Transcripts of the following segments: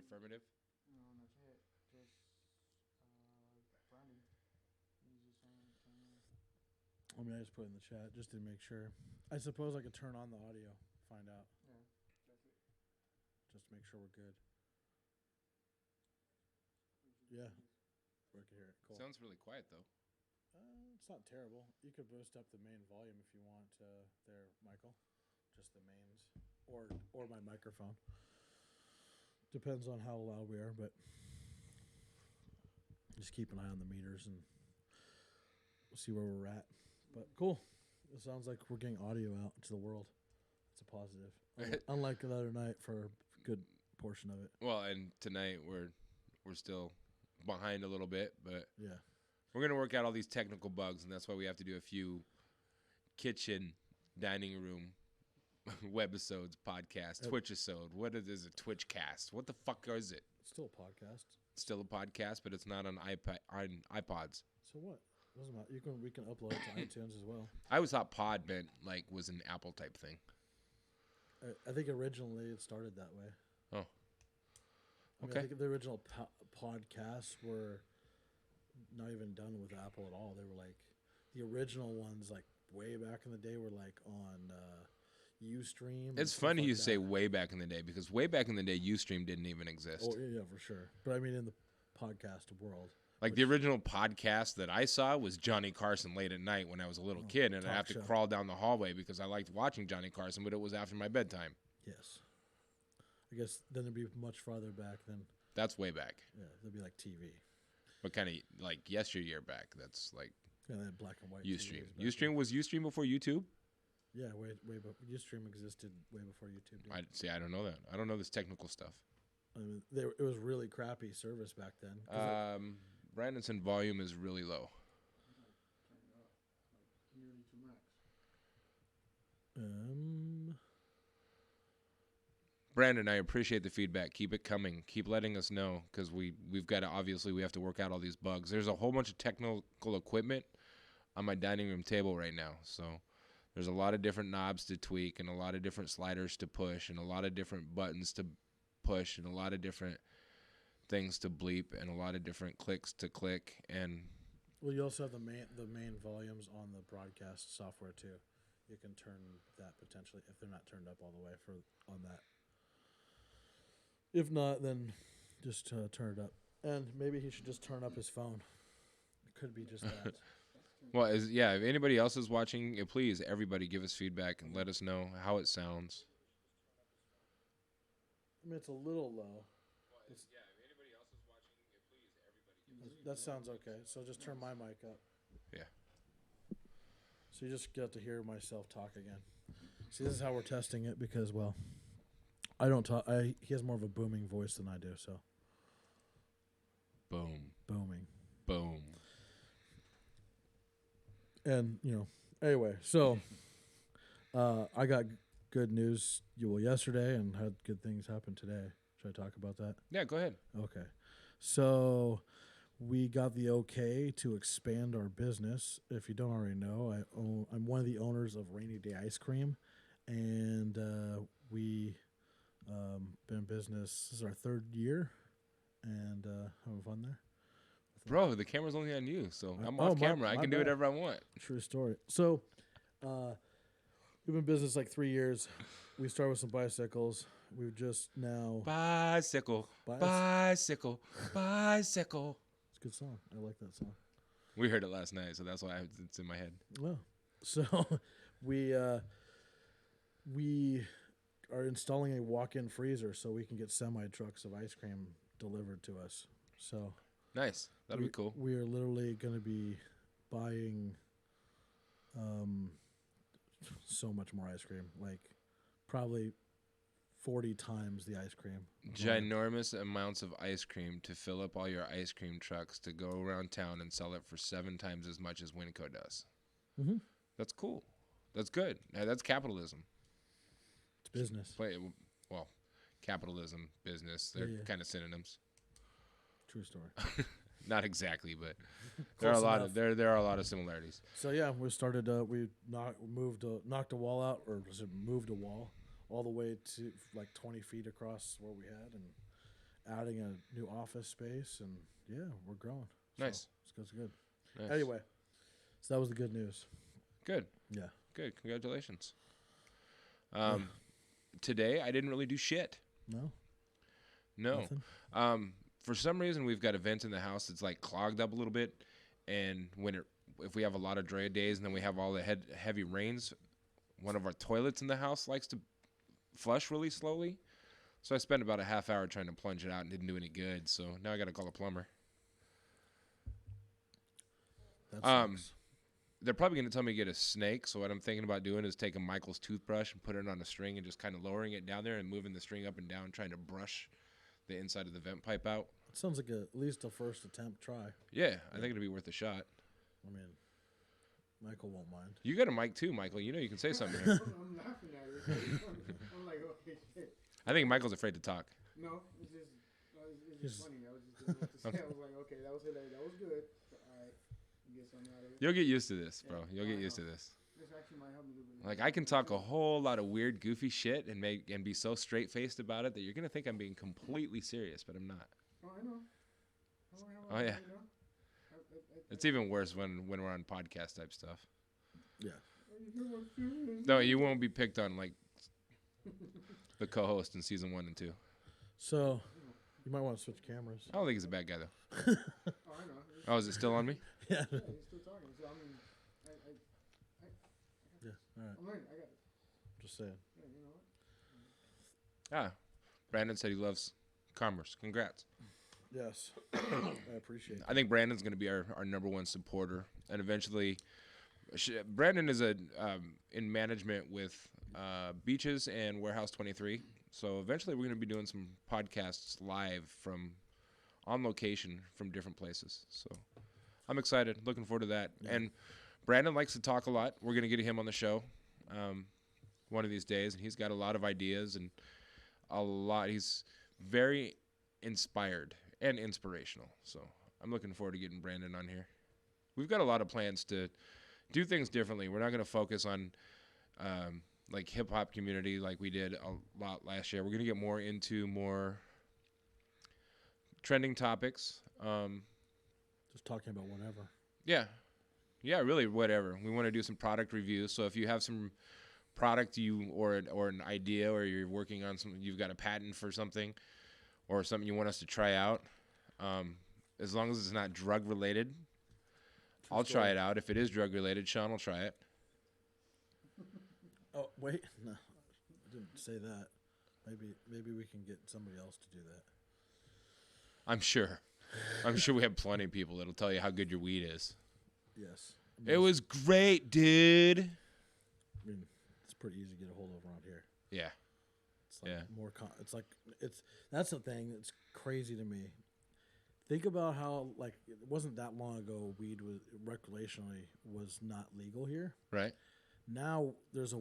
affirmative? No, not yet. Just Brandy. He's just saying, can you? I mean, I just put it in the chat just to make sure. I suppose I could turn on the audio, find out, Yeah, that's it. just to make sure we're good. We should Yeah. do this. We can hear it. Cool. Sounds really quiet though. It's not terrible. You could boost up the main volume if you want there, Michael. Just the mains. Or my microphone. Depends on how loud we are, but just keep an eye on the meters and we'll see where we're at. But cool. It sounds like we're getting audio out to the world. It's a positive. Unlike the other night for a good portion of it. Well, and tonight we're still behind a little bit, but Yeah. we're going to work out all these technical bugs, and that's why we have to do a few kitchen, dining room, webisodes, podcast, Twitch-isode. What is it? Twitch cast. What the fuck is it? It's still a podcast. It's still a podcast, but it's not on iPods. So what? Doesn't matter. We can upload it to iTunes as well. I always thought pod meant like was an Apple type thing. I think originally it started that way. Oh. I Okay. think the original podcasts were not even done with Apple at all. They were like the original ones, like way back in the day, were like on Ustream. and It's stuff funny like you that. say way back in the day because way back in the day, Ustream didn't even exist. Oh yeah, for sure. But I mean, in the podcast world, Like the original podcast that I saw was Johnny Carson late at night when I was a little kid, and I'd talk have to show. crawl down the hallway because I liked watching Johnny Carson, but it was after my bedtime. yes. I guess then it'd be much farther back than That's way back. yeah. That'd be like TV. But kind of like yesteryear back. That's like Yeah, they had black and white. Ustream. TVs back Ustream was Ustream before YouTube? then. Yeah, way Ustream existed way before YouTube did. I don't know that. I don't know this technical stuff. I mean, it was really crappy service back then. 'Cause Brandonson volume is really low. Turn it up, like nearly to max. Brandon, I appreciate the feedback. Keep it coming. Keep letting us know because we've got to obviously we have to work out all these bugs. There's a whole bunch of technical equipment on my dining room table right now. So there's a lot of different knobs to tweak and a lot of different sliders to push and a lot of different buttons to push and a lot of different things to bleep and a lot of different clicks to click and Well, you also have the main volumes on the broadcast software too. You can turn that potentially if they're not turned up all the way on that. If not, then just turn it up. And maybe he should just turn up his phone. It could be just that. well, if anybody else is watching, please everybody give us feedback and let us know how it sounds. I mean, it's a little low. if anybody else is watching, please everybody That sounds okay. So just turn my mic up. Yeah. So you just get to hear myself talk again. See, this is how we're testing it because, well, I don't talk. He has more of a booming voice than I do, so Boom. booming. Boom. And anyway, so I got good news yesterday and had good things happen today. Should I talk about that? Yeah, go ahead. Okay. So we got the okay to expand our business. If you don't already know, I'm one of the owners of Rainy Day Ice Cream, and we been in business. This is our third year, and having fun there. Bro, the camera's only on you, so I'm Oh, off camera. I my can do bad. whatever I want. True story. So, we've been in business like 3 years. We started with some bicycles. We've just now. Bicycle, Bicycle. bicycle. It's a good song. I like that song. We heard it last night, so that's why it's in my head. Well, so we are installing a walk-in freezer so we can get semi trucks of ice cream delivered to us. So Nice. That'll be cool. We are literally going to be buying so much more ice cream, like probably 40 times the ice cream. Ginormous amounts of ice cream to fill up all your ice cream trucks to go around town and sell it for 7 times as much as Winco does. Mm-hmm. That's cool. That's good. That's capitalism. It's business. Well, capitalism, business, they're Yeah. kind of synonyms. True story. Not exactly, but Close there are a lot of similarities. So yeah, we started. We knocked a wall out, or was it moved a wall all the way to like 20 feet across where we had, and adding a new office space, and yeah, we're growing. So Nice. it's good. Nice. Anyway, so that was the good news. Good. Yeah. Good. Congratulations. Today I didn't really do shit. No. No. Nothing? For some reason we've got events in the house that's like clogged up a little bit, and if we have a lot of dry days and then we have all the heavy rains, one of our toilets in the house likes to flush really slowly. So I spent about a half hour trying to plunge it out and didn't do any good. So now I got to call a plumber. That sucks. They're probably going to tell me to get a snake. So what I'm thinking about doing is taking Michael's toothbrush and putting it on a string and just kind of lowering it down there and moving the string up and down, trying to brush the inside of the vent pipe out. It sounds like at least a first attempt try. Yeah, I think it'd be worth a shot. I mean, Michael won't mind. You got a mic too, Michael. You know you can say something here. I'm laughing at it. I'm like, okay, shit. I think Michael's afraid to talk. No, it's just funny. I was just doing what to say. I was like, okay, that was hilarious. That was good. All right, I guess I'm not. You'll get used to this, bro. You'll get used to this. This actually might help me a little bit. Like I can talk a whole lot of weird, goofy shit and be so straight faced about it that you're gonna think I'm being completely serious, but I'm not. Oh, I know. Oh yeah. It's even worse when we're on podcast type stuff. Yeah. No, you won't be picked on like the co-host in season 1 and 2. So, you might want to switch cameras. I don't think he's a bad guy though. Oh, I know. Oh, is it still on me? Yeah. Yeah, he's still talking. So, I mean, Yeah. All right. I'm learning. I got it. Just saying. Yeah, you know what? Brandon said he loves commerce. Congrats. Yes. I appreciate it. I think Brandon's going to be our number one supporter, and eventually, Brandon is in management with Beaches and Warehouse 23. So eventually, we're going to be doing some podcasts live from on location from different places. So I'm excited, looking forward to that. Yeah. And Brandon likes to talk a lot. We're going to get him on the show one of these days, and he's got a lot of ideas and He's very inspired and inspirational. So I'm looking forward to getting Brandon on here. We've got a lot of plans to do things differently. We're not going to focus on like hip hop community like we did a lot last year. We're going to get more into more trending topics. Just talking about whatever. Yeah, really whatever. We want to do some product reviews. So if you have some product or an idea, or you're working on something, you've got a patent for something, or something you want us to try out, as long as it's not drug related, I'll try it out. If it is drug related, Sean will try it. Oh wait, no, I didn't say that. Maybe we can get somebody else to do that. I'm sure we have plenty of people that'll tell you how good your weed is. Yes. It was great, dude. I mean, it's pretty easy to get a hold of around here. Yeah. It's like Yeah. That's the thing that's crazy to me. Think about how, like, it wasn't that long ago weed was recreationally was not legal here. Right. Now there's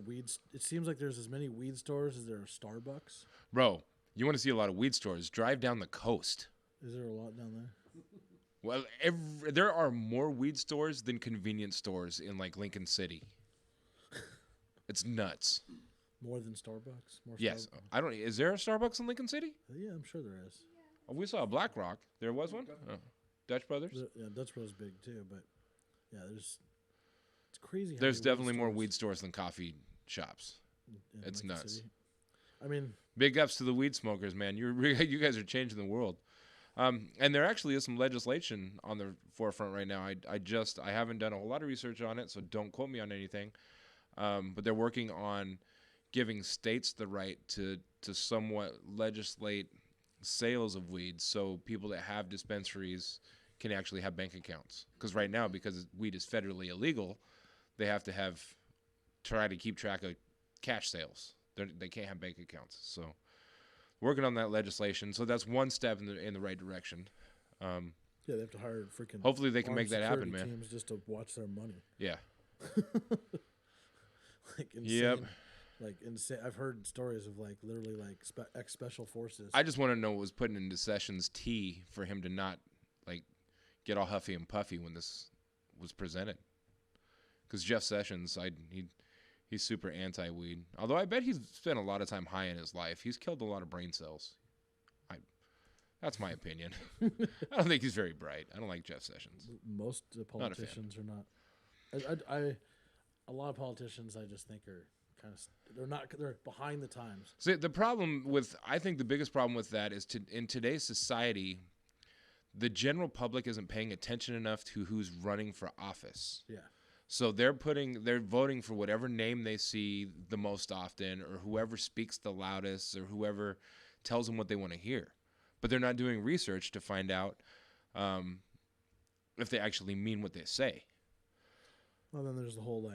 it seems like there's as many weed stores as there are Starbucks. Bro, you want to see a lot of weed stores, drive down the coast. Is there a lot down there? Well, there are more weed stores than convenience stores in like Lincoln City. It's nuts. More than Starbucks? More Yes. Starbucks? Is there a Starbucks in Lincoln City? Yeah, I'm sure there is. Oh, we saw a Black Rock. There was one? Oh. Dutch Brothers? Yeah, Dutch Bros big too, but yeah, it's crazy. How There's many definitely more stores weed stores than coffee shops. in It's Lincoln nuts. City. I mean, Big ups to the weed smokers, man. You guys are changing the world. And there actually is some legislation on the forefront right now. I haven't done a whole lot of research on it, so don't quote me on anything. But they're working on giving states the right to somewhat legislate sales of weed, so people that have dispensaries can actually have bank accounts. Because right now, because weed is federally illegal, they have to try to keep track of cash sales. They can't have bank accounts. So working on that legislation. So that's one step in the right direction. yeah, they have to hire freaking. Hopefully they can make that happen, security man. Teams just to watch their money. Yeah. Like insane. Yep. Like insane. I've heard stories of like literally like ex-special forces. I just want to know what was put into Sessions' tea for him to not like get all huffy and puffy when this was presented. Because Jeff Sessions, he's super anti-weed. Although I bet he's spent a lot of time high in his life. He's killed a lot of brain cells. That's my opinion. I don't think he's very bright. I don't like Jeff Sessions. Most politicians are not. A lot of politicians I just think are kind of they're behind the times. See, I think the biggest problem with that is in today's society, the general public isn't paying attention enough to who's running for office. Yeah. So they're voting for whatever name they see the most often, or whoever speaks the loudest, or whoever tells them what they want to hear. But they're not doing research to find out if they actually mean what they say. Well, then there's the whole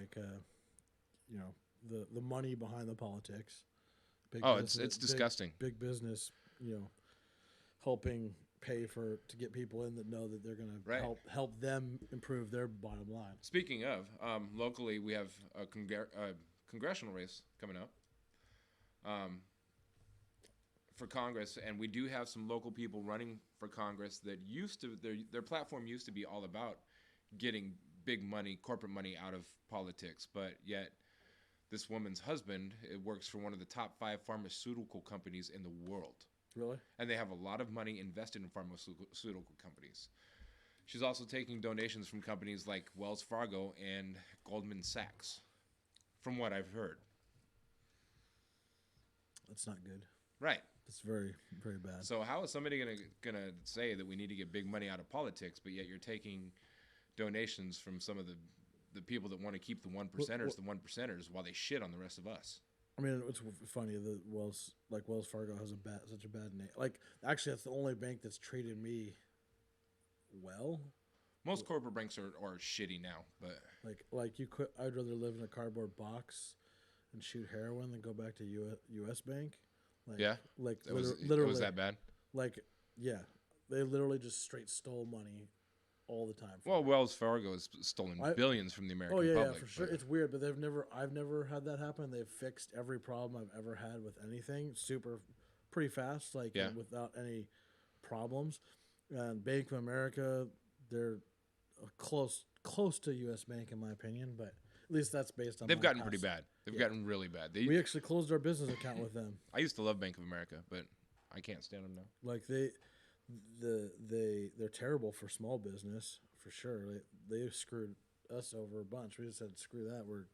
the money behind the politics. It's disgusting. Big business, helping pay to get people in that know that they're going to help them improve their bottom line. Speaking of, locally we have a congressional race coming up for Congress, and we do have some local people running for Congress that their platform used to be all about getting big money, corporate money out of politics, but yet this woman's husband works for one of the top 5 pharmaceutical companies in the world. Really? And they have a lot of money invested in pharmaceutical companies. She's also taking donations from companies like Wells Fargo and Goldman Sachs, from what I've heard. That's not good. Right. It's very, very bad. So how is somebody gonna say that we need to get big money out of politics, but yet you're taking donations from some of the people that want to keep the one percenters while they shit on the rest of us? I mean, it's funny that Wells Fargo has such a bad name. Like, actually, that's the only bank that's treated me well. Most corporate banks are shitty now, but I'd rather live in a cardboard box and shoot heroin than go back to U.S. Bank. It was that bad. They literally just straight stole money all the time. Well, Wells Fargo has stolen billions from the American public. Oh yeah, for sure. It's weird, but I've never had that happen. They've fixed every problem I've ever had with anything pretty fast, without any problems. And Bank of America, they're close to U.S. Bank in my opinion, but at least that's based on. They've gotten pretty bad. They've gotten really bad. We actually closed our business account with them. I used to love Bank of America, but I can't stand them now. Like they're terrible for small business for sure. They screwed us over a bunch. We just said screw that. We're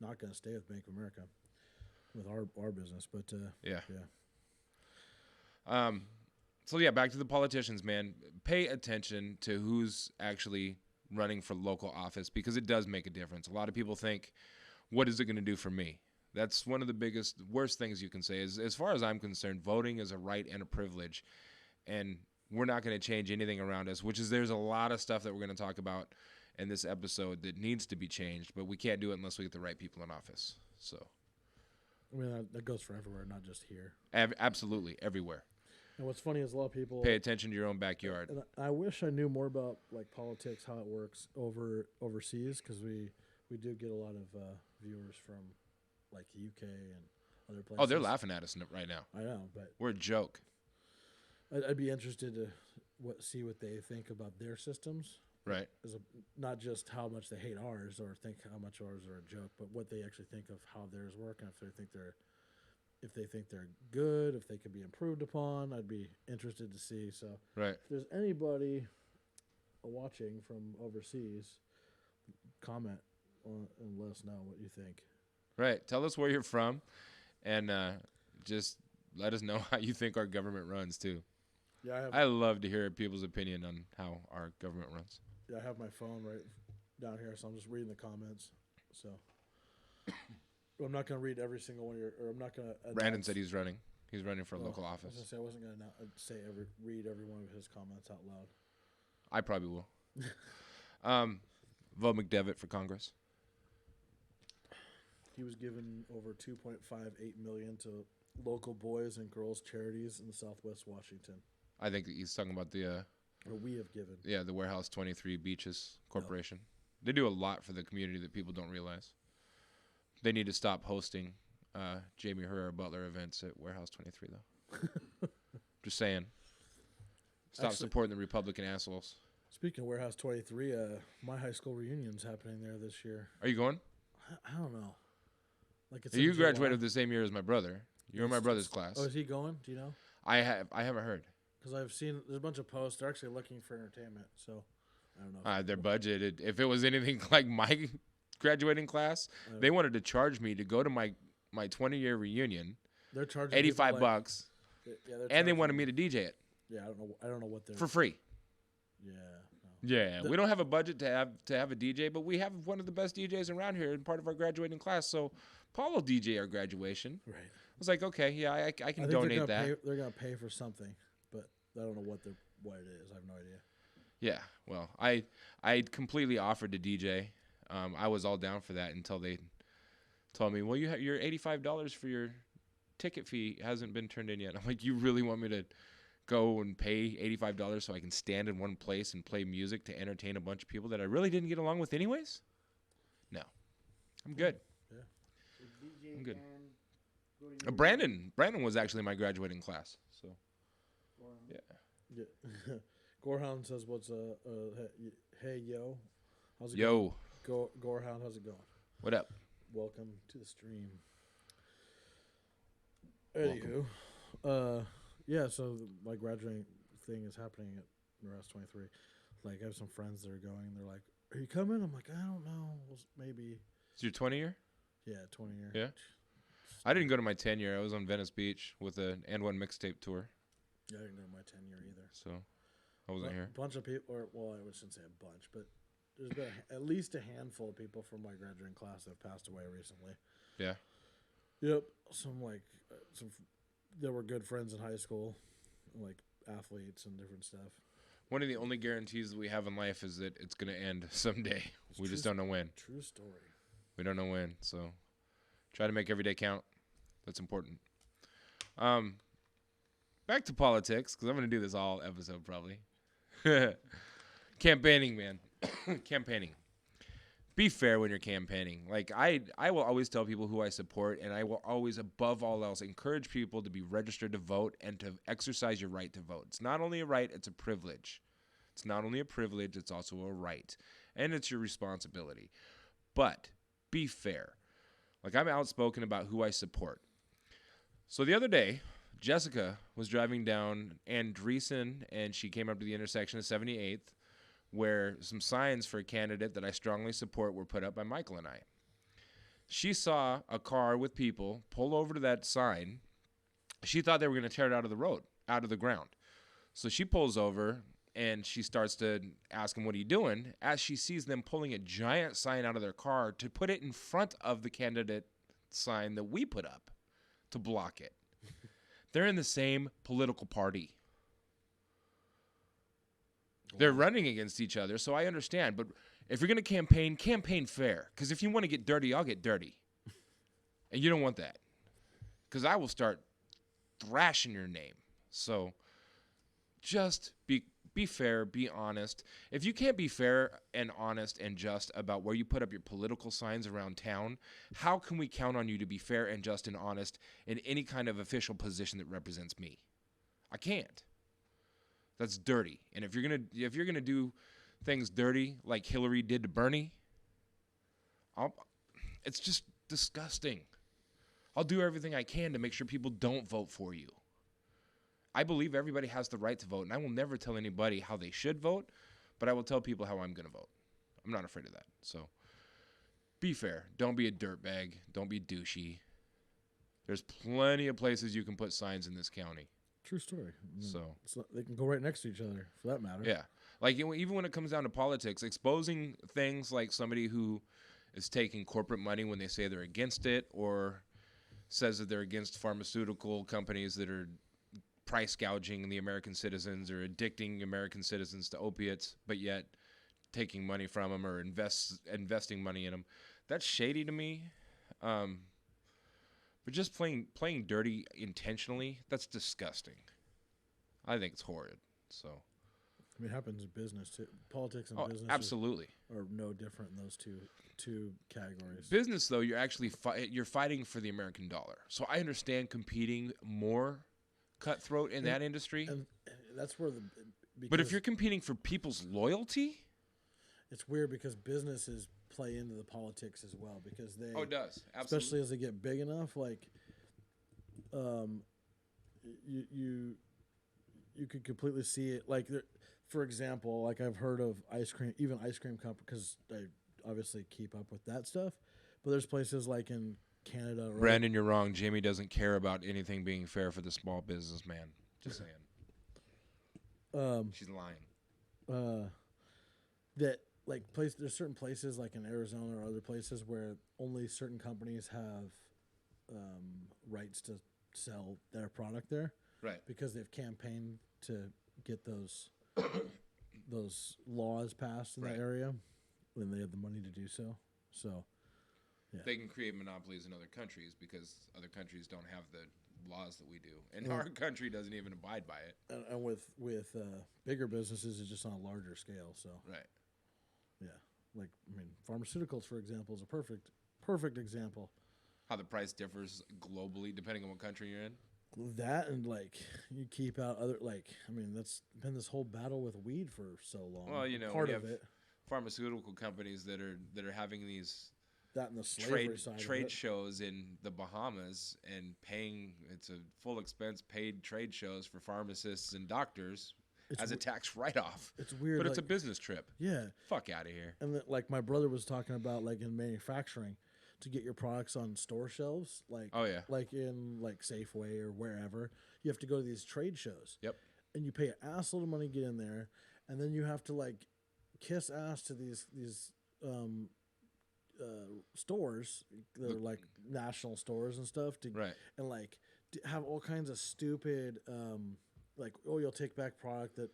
not going to stay with Bank of America with our business. But yeah. So yeah, back to the politicians, man. Pay attention to who's actually running for local office, because it does make a difference. A lot of people think, what is it going to do for me? That's one of the worst things you can say. As far as I'm concerned, voting is a right and a privilege, and we're not going to change anything around us, there's a lot of stuff that we're going to talk about in this episode that needs to be changed, but we can't do it unless we get the right people in office. So, I mean, that goes for everywhere, not just here. Absolutely, everywhere. And what's funny is a lot of people pay attention to your own backyard. And I wish I knew more about politics, how it works overseas, because we do get a lot of viewers from the UK and other places. Oh, they're laughing at us right now. I know, but we're a joke. I'd be interested to see what they think about their systems. Right. Not just how much they hate ours or think how much ours are a joke, but what they actually think of how theirs work, and if they think they're good, if they could be improved upon. I'd be interested to see. So right. If there's anybody watching from overseas, comment and let us know what you think. Right. Tell us where you're from, and just let us know how you think our government runs too. Yeah, I love to hear people's opinion on how our government runs. Yeah, I have my phone right down here, so I'm just reading the comments. So I'm not going to read every single one of I'm not going to. Brandon said he's running. He's running for a local office. I wasn't going to read every one of his comments out loud. I probably will. Vote McDevitt for Congress. He was given over $2.58 million to local boys and girls charities in Southwest Washington. I think he's talking about the. Or we have given. Yeah, the Warehouse 23 Beaches Corporation. Yep. They do a lot for the community that people don't realize. They need to stop hosting Jamie Herrera Butler events at Warehouse 23, though. Just saying. Stop supporting the Republican assholes. Speaking of Warehouse 23, my high school reunion's happening there this year. Are you going? I don't know. You graduated the same year as my brother. You were in my brother's class. Oh, is he going? Do you know? I haven't heard. because I've seen there's a bunch of posts. They're actually looking for entertainment, so I don't know. They're budgeted. If it was anything like my graduating class, they wanted to charge me to go to my 20-year reunion. They're charging $85 bucks, and they wanted me to DJ it. Yeah, I don't know what they're for free. Yeah. Yeah, we don't have a budget to have a DJ, but we have one of the best DJs around here and part of our graduating class. So Paul will DJ our graduation. Right. I was like, okay, yeah, I can donate that. They're gonna pay for something, but I don't know what it is. I have no idea. Yeah, well, I completely offered to DJ. I was all down for that until they told me, well, your $85 for your ticket fee hasn't been turned in yet. I'm like, you really want me to go and pay $85 so I can stand in one place and play music to entertain a bunch of people that I really didn't get along with anyways? No, I'm good. Yeah, I'm good. Brandon was actually my graduating class. So, yeah. Gorehound says, "What's hey yo, how's it going? Gorehound, how's it going? What up? Welcome to the stream." Anywho, yeah. So my graduating thing is happening at Rest 23. Like I have some friends that are going. They're like, "Are you coming?" I'm like, "I don't know. Maybe." It's your 20 year? Yeah, 20 year. Yeah. I didn't go to my 10 year. I was on Venice Beach with an And One mixtape tour. Yeah, I didn't go to my 10 year either. So I wasn't here. A bunch of people, I shouldn't say a bunch, but there's been at least a handful of people from my graduating class that have passed away recently. Yeah. Yep. There were good friends in high school, like athletes and different stuff. One of the only guarantees that we have in life is that it's going to end someday. We just don't know when. True story. We don't know when, so try to make every day count. That's important. Back to politics, because I'm going to do this all episode probably. Campaigning, man. Campaigning. Be fair when you're campaigning. Like, I will always tell people who I support, and I will always, above all else, encourage people to be registered to vote and to exercise your right to vote. It's not only a right, it's a privilege. It's not only a privilege, it's also a right. And it's your responsibility. But be fair. Like, I'm outspoken about who I support. So the other day, Jessica was driving down Andreessen, and she came up to the intersection of 78th, where some signs for a candidate that I strongly support were put up by Michael and I. She saw a car with people pull over to that sign. She thought they were going to tear it out of the road, out of the ground. So she pulls over, and she starts to ask them, what are you doing? As she sees them pulling a giant sign out of their car to put it in front of the candidate sign that we put up to block it. They're in the same political party. They're running against each other, so I understand. But if you're going to campaign fair. Because if you want to get dirty, I'll get dirty. And you don't want that. Because I will start thrashing your name. So just be fair, be honest. If you can't be fair and honest and just about where you put up your political signs around town, how can we count on you to be fair and just and honest in any kind of official position that represents me? I can't. That's dirty. And if you're gonna do things dirty like Hillary did to Bernie, it's just disgusting. I'll do everything I can to make sure people don't vote for you. I believe everybody has the right to vote, and I will never tell anybody how they should vote, but I will tell people how I'm going to vote. I'm not afraid of that. So be fair. Don't be a dirtbag. Don't be douchey. There's plenty of places you can put signs in this county. True story. So they can go right next to each other, for that matter. Yeah. Like, even when it comes down to politics, exposing things like somebody who is taking corporate money when they say they're against it, or says that they're against pharmaceutical companies that are price gouging the American citizens or addicting American citizens to opiates, but yet taking money from them or investing money in them. That's shady to me. But just playing dirty intentionally, that's disgusting. I think it's horrid. So, I mean, it happens in business too. Politics and business absolutely are no different in those two categories. Business, though, you're actually you're fighting for the American dollar. So I understand competing more cutthroat in that industry. And that's where but if you're competing for people's loyalty, it's weird because businesses play into the politics as well, because they it does. Absolutely. Especially as they get big enough, like you could completely see it. Like, for example, like I've heard of ice cream, even ice cream company, because I obviously keep up with that stuff. But there's places like in Canada. Or Brandon, you're wrong. Jamie doesn't care about anything being fair for the small businessman. Just saying. She's lying. That like there's certain places like in Arizona or other places where only certain companies have rights to sell their product there, Right. because they've campaigned to get those laws passed in Right. that area when they have the money to do so. So yeah. They can create monopolies in other countries because other countries don't have the laws that we do, and our country doesn't even abide by it. And with bigger businesses, it's just on a larger scale. So Right. yeah, like I mean, pharmaceuticals, for example, is a perfect example. How the price differs globally depending on what country you're in. That and like you keep out other like I mean that's been this whole battle with weed for so long. Well, you know, part we of have it. Pharmaceutical companies that are having these That and the slavery side of trade it. shows in the Bahamas and paying it's a full expense paid trade shows for pharmacists and doctors as a tax write-off. It's weird, but it's like, a business trip. Yeah. Fuck out of here. And like my brother was talking about, like in manufacturing, to get your products on store shelves, like Oh, yeah. like in like Safeway or wherever, you have to go to these trade shows. Yep. And you pay an assload of money to get in there, and then you have to like kiss ass to these stores. They're like national stores and stuff to Right. and like have all kinds of stupid like, oh, you'll take back product that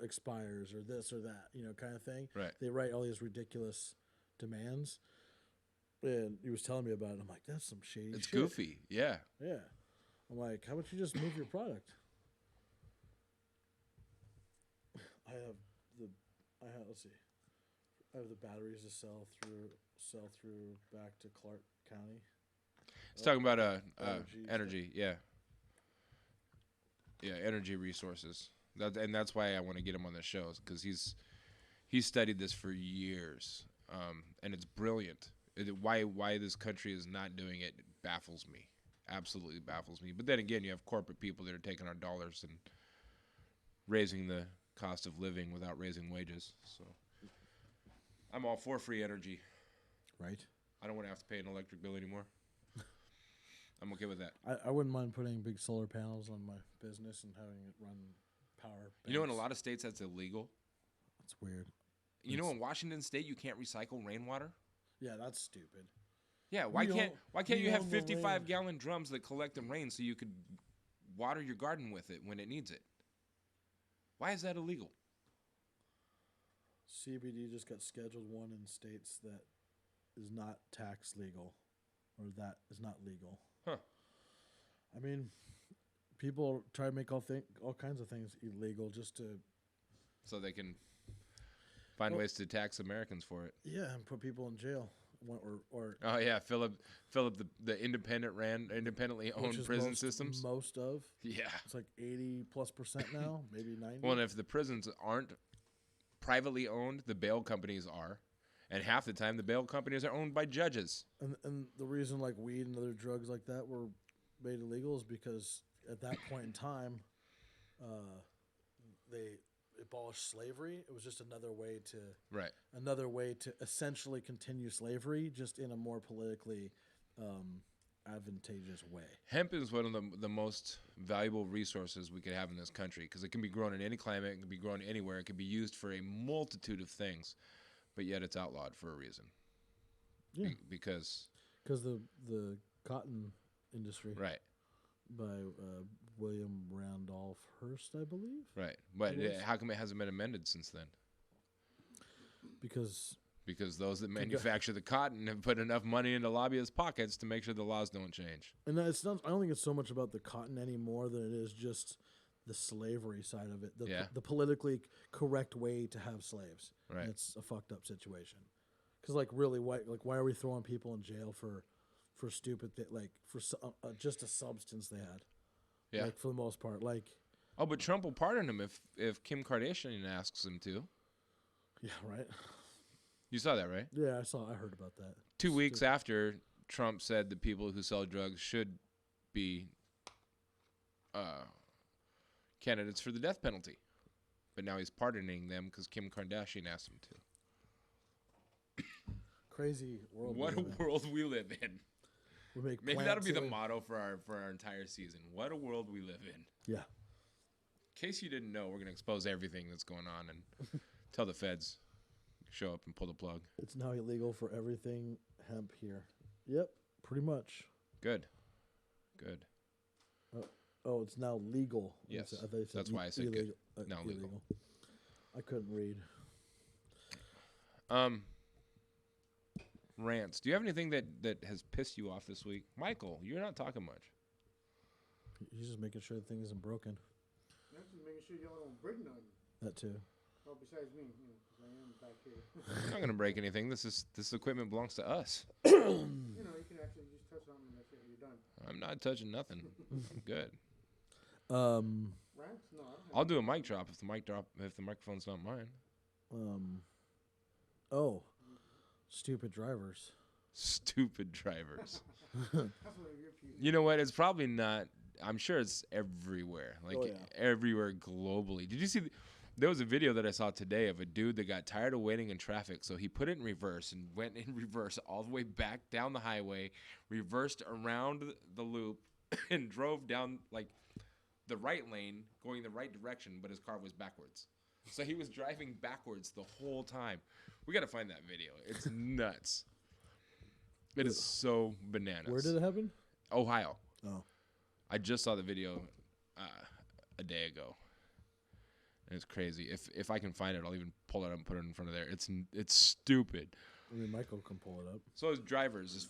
expires or this or that, you know, kind of thing. Right. They write all these ridiculous demands. And he was telling me about it. I'm like, that's some shady It's shit. goofy. Yeah. Yeah. I'm like, how about you just move your product? Let's see. I have the batteries to sell through back to Clark County. It's talking about energy. Yeah. Yeah, energy resources. And that's why I want to get him on the show, because he's studied this for years, and it's brilliant. Why this country is not doing it baffles me, absolutely baffles me. But then again, you have corporate people that are taking our dollars and raising the cost of living without raising wages. So I'm all for free energy. Right. I don't want to have to pay an electric bill anymore. I'm okay with that. I wouldn't mind putting big solar panels on my business and having it run power. You know, in a lot of states, that's illegal. That's weird. You know, in Washington State, you can't recycle rainwater. Yeah, that's stupid. Yeah, why can't you have 55 rain. gallon drums that collect the rain so you could water your garden with it when it needs it? Why is that illegal? CBD just got Scheduled 1 in states that is not tax legal, or that is not legal. Huh. I mean, people try to make all kinds of things illegal just to So they can find ways to tax Americans for it. and put people in jail. Or Oh yeah, fill up the independently which owned is prison most, systems. Most of Yeah. it's like 80+% now, maybe 90. Well, and if the prisons aren't privately owned, the bail companies are, and half the time the bail companies are owned by judges. And the reason like weed and other drugs like that were made illegal is because at that point in time, they abolished slavery. It was just another way to essentially continue slavery, just in a more politically advantageous way. Hemp is one of the most valuable resources we could have in this country, because it can be grown in any climate, it can be grown anywhere, it can be used for a multitude of things, but yet it's outlawed for a reason. Yeah, because the cotton industry, right, by William Randolph Hearst, I believe. Right, but how come it hasn't been amended since then? Because those that manufacture the cotton have put enough money into lobbyists' pockets to make sure the laws don't change. And it's not. I don't think it's so much about the cotton anymore than it is just the slavery side of it. The politically correct way to have slaves. Right. And it's a fucked up situation. Because really, why are we throwing people in jail for stupid for just a substance they had? Yeah. Like for the most part, like. Oh, but Trump will pardon him if Kim Kardashian asks him to. Yeah. Right. You saw that, right? Yeah, I heard about that. 2 weeks after Trump said that people who sell drugs should be candidates for the death penalty. But now he's pardoning them because Kim Kardashian asked him to. Crazy world. What a world we live in. We make Maybe that'll be the plants motto for our entire season. What a world we live in. Yeah. In case you didn't know, we're going to expose everything that's going on and tell the feds, show up and pull the plug. It's now illegal for everything hemp here. Yep, pretty much. Good. Good. Oh, it's now legal. Yes. I thought you said That's why I said illegal. good. Now legal. I couldn't read. Rants. Do you have anything that has pissed you off this week? Michael, you're not talking much. He's just making sure the thing isn't broken. I'm just making sure y'all don't break none. That too. Oh, besides me, because I am back here. I'm not gonna break anything. This equipment belongs to us. You can actually just touch on and that's it. You're done. I'm not touching nothing. I'm good. Rants? No, I don't have I'll do a mic drop if the microphone's not mine. Oh, stupid drivers. Stupid drivers. That's one of your peeves. You know what? It's probably not. I'm sure it's everywhere. Like everywhere globally. Did you see? There was a video that I saw today of a dude that got tired of waiting in traffic, so he put it in reverse and went in reverse all the way back down the highway, reversed around the loop, and drove down like the right lane, going the right direction, but his car was backwards. So he was driving backwards the whole time. We got to find that video. It's nuts. It is so bananas. Where did it happen? Ohio. Oh. I just saw the video a day ago. And it's crazy. If I can find it, I'll even pull it up and put it in front of there. It's stupid. I mean, Michael can pull it up. So as drivers,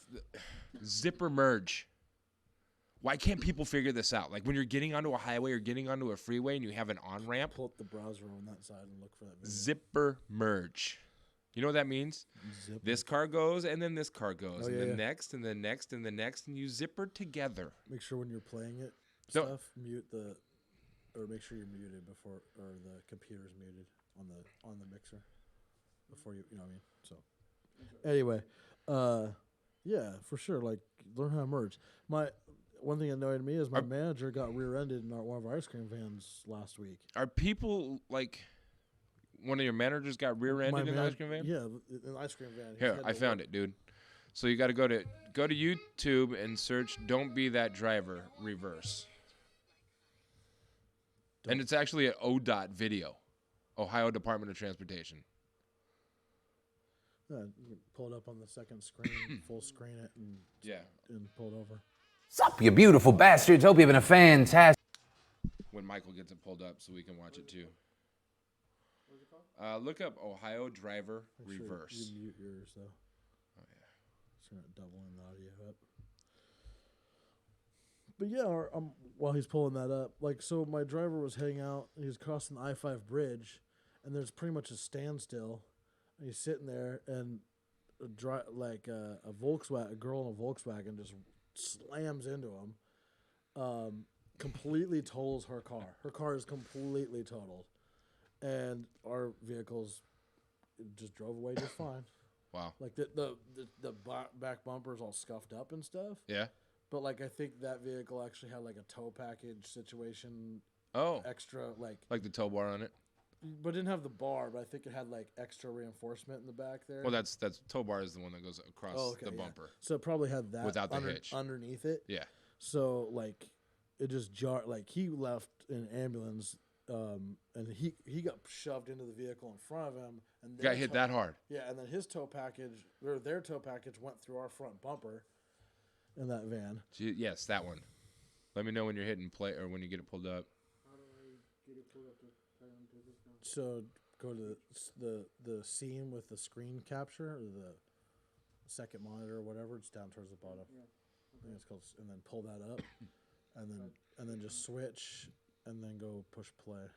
zipper merge. Why can't people figure this out? Like when you're getting onto a highway or getting onto a freeway and you have an on-ramp. Pull up the browser on that side and look for that video. Zipper merge. You know what that means? Zipper. This car goes and then this car goes and then yeah. next and then next and then next and you zipper together. Make sure when you're playing it, No. or make sure you're muted before, or the computer's muted on the mixer before you know what I mean. So anyway, yeah, for sure. Like learn how to merge. One thing that annoyed me is my manager got rear-ended in one of our ice cream vans last week. Are people like one of your managers got rear-ended in the ice cream van? Yeah, in the ice cream van. Here, I found it, dude. So you got to go to YouTube and search "Don't Be That Driver" reverse. And it's actually an ODOT video, Ohio Department of Transportation. Yeah, you can pull it up on the second screen, full screen it, and pull it over. Sup, you beautiful bastards. Hope you're having a fantastic... When Michael gets it pulled up so we can watch it too. What's it called? Look up Ohio driver Make sure reverse. you mute yours, though. Oh, yeah. So you're not doubling the audio up. But yeah, while he's pulling that up, so my driver was heading out, and he was crossing the I-5 bridge, and there's pretty much a standstill, and he's sitting there, and a girl in a Volkswagen just slams into him, completely totals her car. Her car is completely totaled, and our vehicles just drove away just fine. Wow. Like the back bumper is all scuffed up and stuff. Yeah. But I think that vehicle actually had a tow package situation. Oh. Extra like the tow bar on it. But it didn't have the bar. But I think it had extra reinforcement in the back there. Well, that's tow bar is the one that goes across the bumper. So it probably had that without the hitch underneath it. Yeah. So it just jarred. He left in an ambulance, and he got shoved into the vehicle in front of him, and got hit that hard. Yeah, and then his tow package or their tow package went through our front bumper. In that van. Yes, that one. Let me know when you're hitting play or when you get it pulled up. How do I get it pulled up to play on to this now? So go to the scene with the screen capture or the second monitor or whatever. It's down towards the bottom. Yeah. I think it's called, and then pull that up, and then just switch, and then go push play,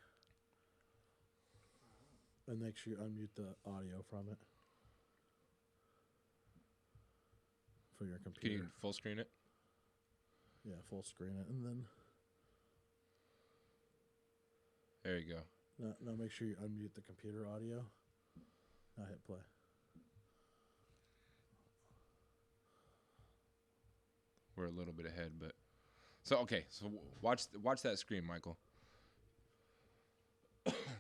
and make sure you unmute the audio from it. For your computer. Can you full screen it? Yeah, full screen it, and then there you go. now make sure you unmute the computer audio. Now hit play. We're a little bit ahead, but so okay. So watch that screen, Michael.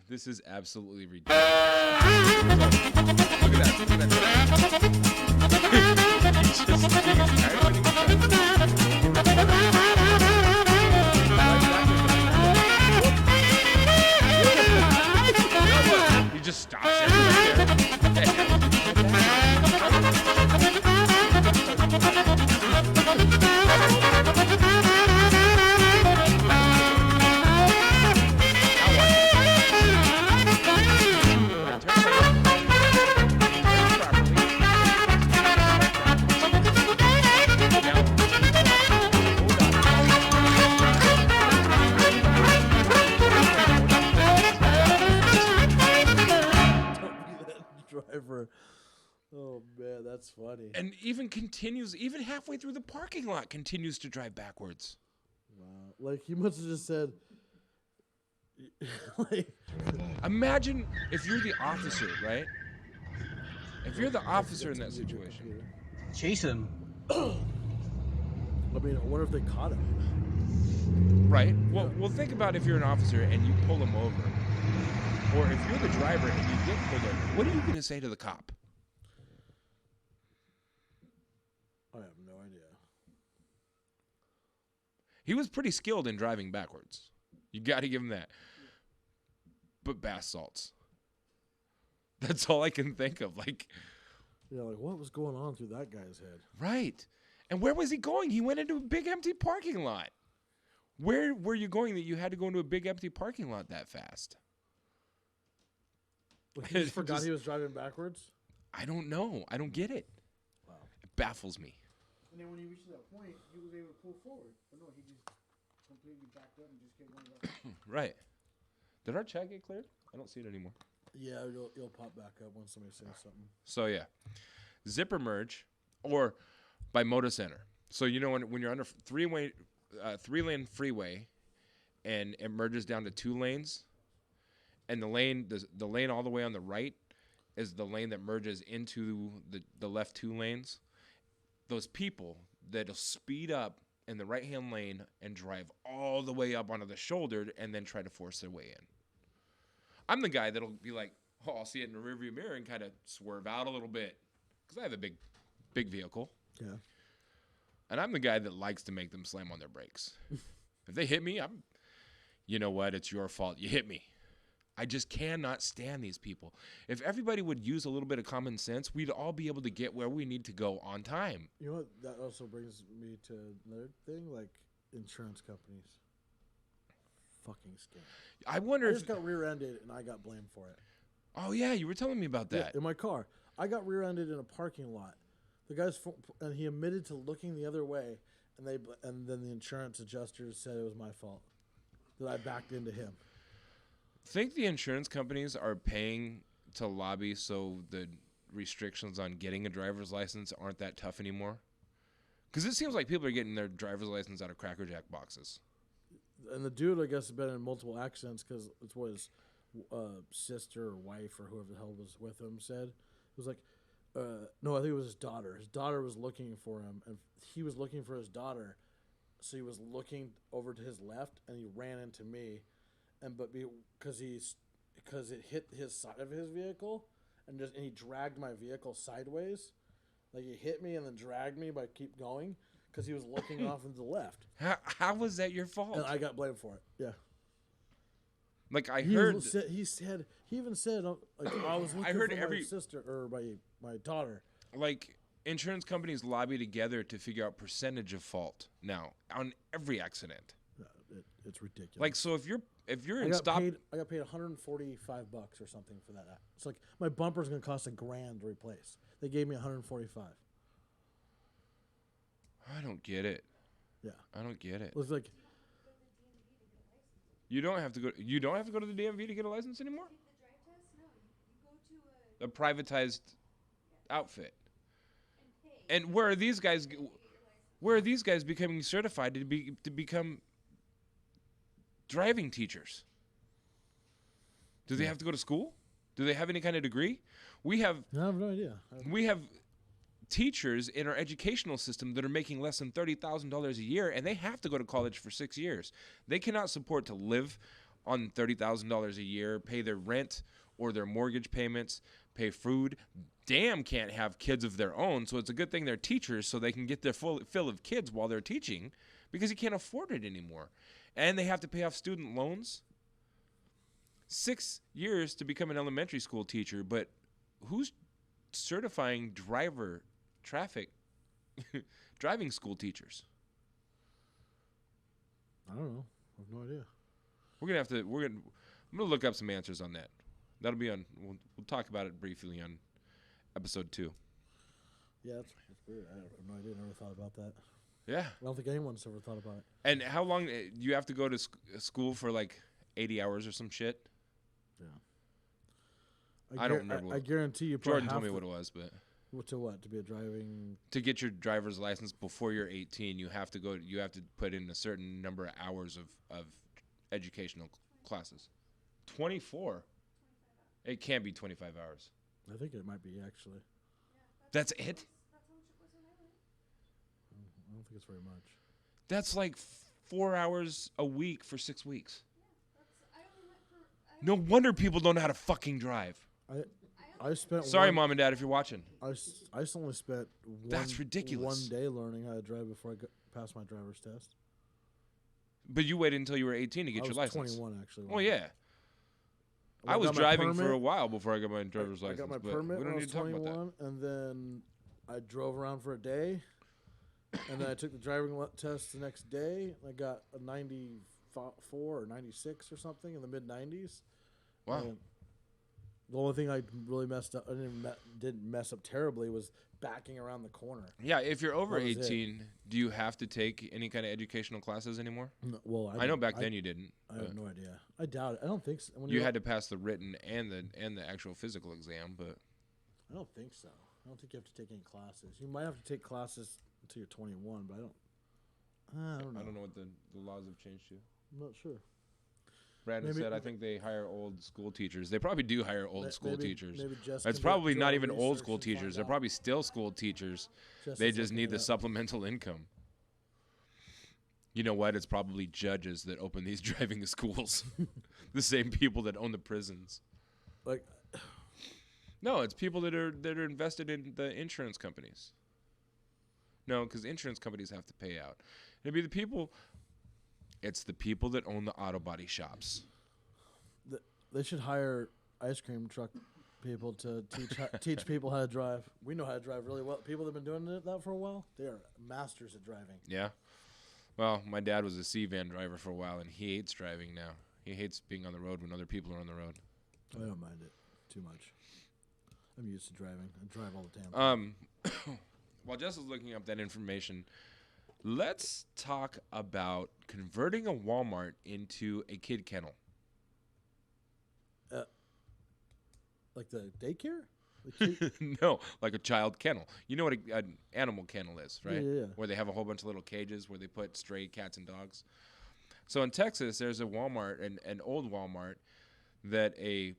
This is absolutely ridiculous. Look at that. Look at that. He's just he just stops Driver. Oh man, that's funny. and even continues, even halfway through the parking lot, continues to drive backwards. Wow. Like he must have just said. Like, imagine if you're the officer, right? If you're the officer in that situation. Chase him. I mean, I wonder if they caught him. Right. Well, think about if you're an officer and you pull him over, or if you're the driver and you get pulled over. What are you going to say to the cop? I have no idea. He was pretty skilled in driving backwards. You got to give him that. But bath salts. That's all I can think of. Like, Yeah, like what was going on through that guy's head? right. And where was he going? He went into a big empty parking lot. Where were you going that you had to go into a big empty parking lot that fast? Like, he just forgot he was driving backwards? I don't know. I don't get it. Wow. It baffles me. And then when he reached that point, he was able to pull forward. But no, he just completely backed up and just kept going back. Right. Did our chat get cleared? I don't see it anymore. Yeah, it'll pop back up when somebody says something. So yeah, zipper merge, or by Moto Center. So you know when you're on a three-lane freeway, and it merges down to 2 lanes, and the lane all the way on the right is the lane that merges into the left 2 lanes. Those people that'll speed up in the right-hand lane and drive all the way up onto the shoulder and then try to force their way in. I'm the guy that'll be like, oh, I'll see it in the rearview mirror and kind of swerve out a little bit because I have a big vehicle. Yeah. And I'm the guy that likes to make them slam on their brakes. If they hit me, you know what? It's your fault. You hit me. I just cannot stand these people. If everybody would use a little bit of common sense, we'd all be able to get where we need to go on time. You know what? That also brings me to another thing, like insurance companies. Fucking scam. I wonder I if... just got rear-ended and I got blamed for it. Oh, yeah, you were telling me about that. Yeah, in my car. I got rear-ended in a parking lot. The guy's and he admitted to looking the other way, and then the insurance adjusters said it was my fault that I backed into him. Think the insurance companies are paying to lobby so the restrictions on getting a driver's license aren't that tough anymore? Because it seems like people are getting their driver's license out of Cracker Jack boxes. And the dude, I guess, has been in multiple accidents because it's what his sister or wife or whoever the hell was with him said. It was like, no, I think it was his daughter. His daughter was looking for him, and he was looking for his daughter. So he was looking over to his left, and he ran into me, because it hit his side of his vehicle, and he dragged my vehicle sideways. Like he hit me and then dragged me by keep going because he was looking off into the left. How was that your fault? And I got blamed for it. Yeah. Like I He heard, even said like I was looking heard for my sister or my daughter. like insurance companies lobby together to figure out percentage of fault now on every accident. It's ridiculous. Like so, if you're I in got stop, paid $145 or something for that. It's like my bumper's gonna cost $1,000 to replace. They gave me $145. I don't get it. Yeah, I don't get it. it was like You don't have to go. You don't have to go to the DMV to get a license anymore. A privatized outfit. And where are these guys? Where are these guys becoming certified to become driving teachers? Do they have to go to school? Do they have any kind of degree? I have no idea. We have teachers in our educational system that are making less than $30,000 a year, and they have to go to college for 6 years. They cannot support to live on $30,000 a year, pay their rent or their mortgage payments, pay food. Damn can't have kids of their own, so it's a good thing they're teachers so they can get their full fill of kids while they're teaching because you can't afford it anymore. And they have to pay off student loans. 6 years to become an elementary school teacher, but who's certifying driving school teachers? I don't know. I have no idea. I'm gonna look up some answers on that. That'll be on. We'll talk about it briefly on episode 2. Yeah, that's weird. I have no idea. Never thought about that. Yeah. I don't think anyone's ever thought about it. And how long you have to go to school for, like 80 hours or some shit? Yeah. I don't remember. I guarantee you. Jordan told me what it was, but to what? To be a driving. To get your driver's license before you're 18, you have to put in a certain number of hours of educational classes. 24. It can't be 25 hours. I think it might be actually. That's it? I don't think it's very much. That's like 4 hours a week for 6 weeks. No wonder people don't know how to fucking drive. I spent. Sorry, Mom and Dad, if you're watching. I just only spent That's ridiculous. 1 day learning how to drive before I passed my driver's test. But you waited until you were 18 to get your license. 21 actually. Oh yeah. I was driving for a while before I got my driver's license. I got my but permit we when don't I need was to talk about 21, and then I drove around for a day, and then I took the driving test the next day. I got a 94 or 96 or something in the mid 90s. Wow. And the only thing I really messed up, didn't mess up terribly, was backing around the corner. Yeah, if you're over That was 18, do you have to take any kind of educational classes anymore? No, well, I know back then you didn't. I have no idea. I doubt it. I don't think so. You had to pass the written and the actual physical exam, but I don't think so. I don't think you have to take any classes. You might have to take classes until you're 21, but I don't know. I don't know what the laws have changed to. I'm not sure. Brandon said, I think they hire old school teachers. They probably do hire old school teachers. Maybe It's probably not even old school teachers. They're probably still school teachers. They just need the supplemental income. You know what? It's probably judges that open these driving schools. The same people that own the prisons. Like, no, it's people that are invested in the insurance companies. No, because insurance companies have to pay out. It'd be the people. It's the people that own the auto body shops. They should hire ice cream truck people to teach people how to drive. We know how to drive really well. People that have been doing that for a while, they are masters at driving. Yeah. Well, my dad was a C-van driver for a while, and he hates driving now. He hates being on the road when other people are on the road. I don't mind it too much. I'm used to driving. I drive all the time. While Jess is looking up that information, let's talk about converting a Walmart into a kid kennel. Like the daycare? No, like a child kennel. You know what an animal kennel is, right? Yeah. Where they have a whole bunch of little cages where they put stray cats and dogs. So in Texas, there's a Walmart, an old Walmart, that a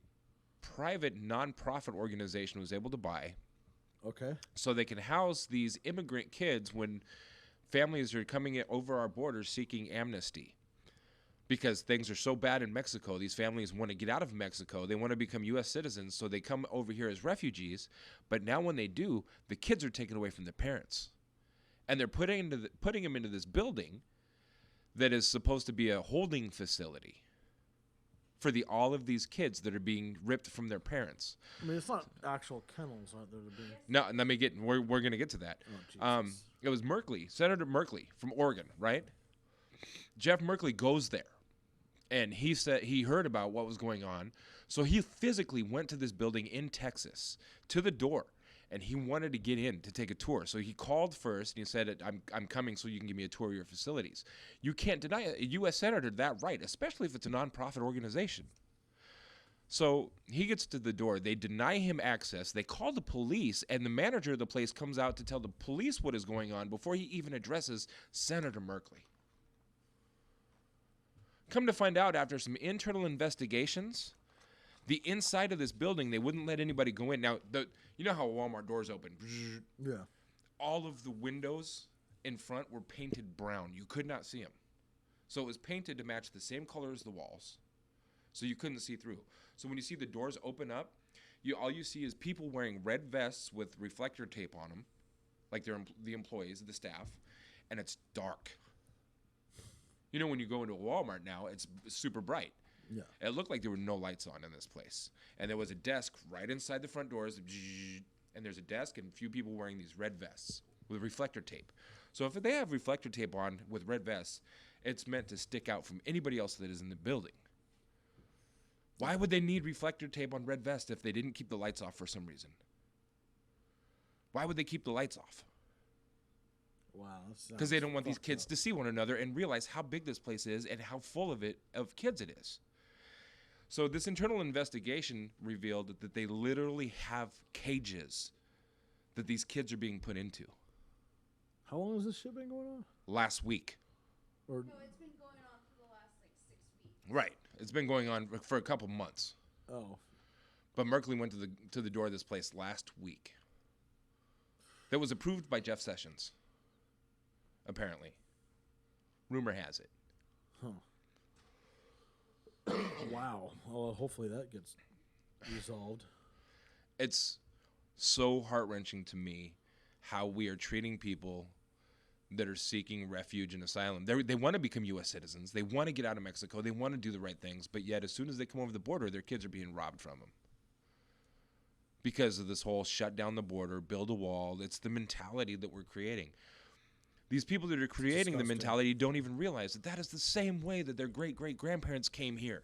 private nonprofit organization was able to buy. Okay. So they can house these immigrant kids when families are coming over our borders seeking amnesty. Because things are so bad in Mexico, these families want to get out of Mexico. They want to become U.S. citizens, so they come over here as refugees. But now when they do, the kids are taken away from their parents. And they're putting them into this building that is supposed to be a holding facility for all of these kids that are being ripped from their parents. I mean, it's not actual kennels, aren't there? No, let me get. We're going to get to that. Oh, Jesus. It was Merkley, Senator Merkley from Oregon, right? Jeff Merkley goes there, and he said he heard about what was going on, so he physically went to this building in Texas to the door, and he wanted to get in to take a tour. So he called first, and he said, "I'm coming, so you can give me a tour of your facilities." You can't deny a U.S. senator that right, especially if it's a nonprofit organization. So he gets to the door. They deny him access. They call the police, and the manager of the place comes out to tell the police what is going on before he even addresses Senator Merkley. Come to find out, after some internal investigations, the inside of this building, they wouldn't let anybody go in. Now, you know how Walmart doors open? Yeah. All of the windows in front were painted brown. You could not see them. So it was painted to match the same color as the walls. so you couldn't see through. So when you see the doors open up, all you see is people wearing red vests with reflector tape on them, like they're the employees, the staff, and it's dark. You know, when you go into a Walmart now, it's super bright. Yeah. It looked like there were no lights on in this place. And there was a desk right inside the front doors, and there's a desk and a few people wearing these red vests with reflector tape. So if they have reflector tape on with red vests, it's meant to stick out from anybody else that is in the building. Why would they need reflector tape on red vests if they didn't keep the lights off for some reason? Why would they keep the lights off? Wow. Because they don't want these kids to see one another and realize how big this place is and how full of kids it is. So this internal investigation revealed that they literally have cages that these kids are being put into. How long has this shit been going on? Last week. Or No, it's been going on for the last like 6 weeks. Right. It's been going on for a couple months. oh, But Merkley went to the door of this place last week. That was approved by Jeff Sessions. Apparently. Rumor has it. wow. Well, hopefully that gets resolved. It's so heart-wrenching to me how we are treating people that are seeking refuge and asylum. They want to become U.S. citizens. They want to get out of Mexico. They want to do the right things. But yet, as soon as they come over the border, their kids are being robbed from them. Because of this whole shut down the border, build a wall. It's the mentality that we're creating. These people that are creating the mentality don't even realize that that is the same way that their great-great-grandparents came here.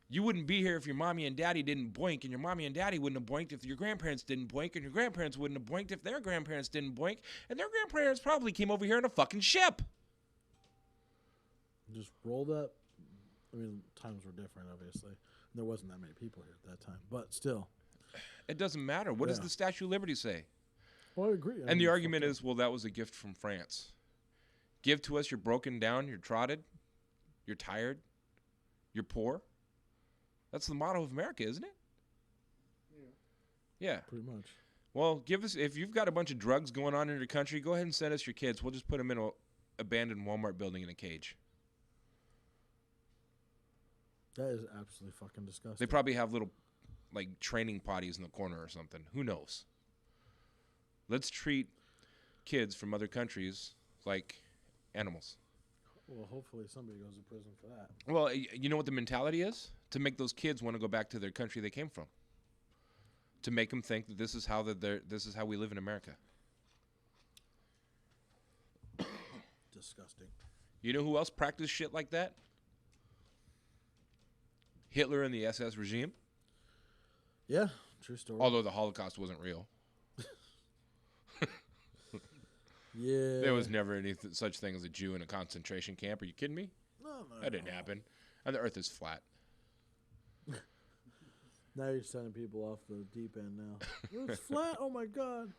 You wouldn't be here if your mommy and daddy didn't boink, and your mommy and daddy wouldn't have boinked if your grandparents didn't boink, and your grandparents wouldn't have boinked if their grandparents didn't boink, and their grandparents probably came over here in a fucking ship. Just roll that. I mean, times were different, obviously. There wasn't that many people here at that time, but still. It doesn't matter. What does the Statue of Liberty say? Well, I agree. And the argument is, well, that was a gift from France. Give to us, you're broken down, you're trotted, you're tired, you're poor. That's the motto of America, isn't it? Yeah. Pretty much. Well, give us, if you've got a bunch of drugs going on in your country, go ahead and send us your kids. We'll just put them in an abandoned Walmart building in a cage. That is absolutely fucking disgusting. They probably have little, like, training potties in the corner or something. Who knows? Let's treat kids from other countries like animals. Well, hopefully somebody goes to prison for that. Well, you know what the mentality is? To make those kids want to go back to their country they came from. To make them think that this is how we live in America. Disgusting. You know who else practiced shit like that? Hitler and the SS regime. Yeah, true story. Although the Holocaust wasn't real. Yeah. There was never any such thing as a Jew in a concentration camp. Are you kidding me? No. That didn't happen. And the earth is flat. Now you're sending people off the deep end now. It's flat. Oh, my God.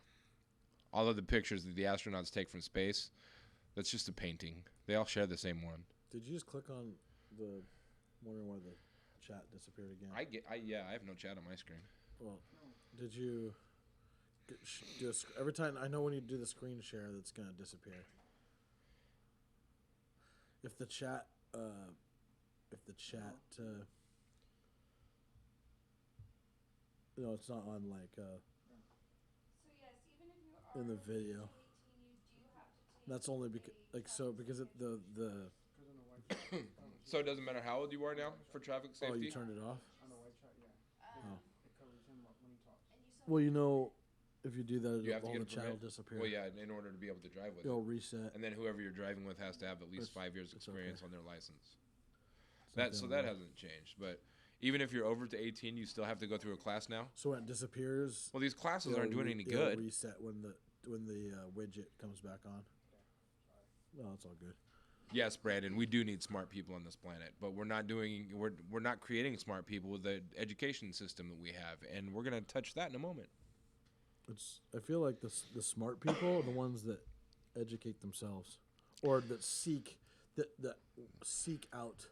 All of the pictures that the astronauts take from space, that's just a painting. They all share the same one. Did you just click on the wondering why the chat disappeared again? I have no chat on my screen. Well, did you do every time? I know when you do the screen share, that's gonna disappear. If the chat, no, it's not on like So yes, even if you are in the over video. 18, you do have to take That's only because because the So it doesn't matter how old you are now for traffic safety? oh, you turned it off. On the white shot, yeah. Oh. It covers him up when he talks. and you Well, you know, if you do that, You have to all get the a chat will permit. disappear. Well, yeah, in order to be able to drive with It'll it. reset. And then whoever you're driving with has to have at least It's- 5 years it's experience okay. on their license. Something So like that hasn't changed. But even if you're over to 18, you still have to go through a class now? So when it disappears, Well, these classes aren't doing any it'll good. reset when the widget comes back on. No, it's all good. Yes, Brandon, we do need smart people on this planet, but we're not creating smart people with the education system that we have, and we're going to touch that in a moment. I feel like the smart people are the ones that educate themselves, or that seek out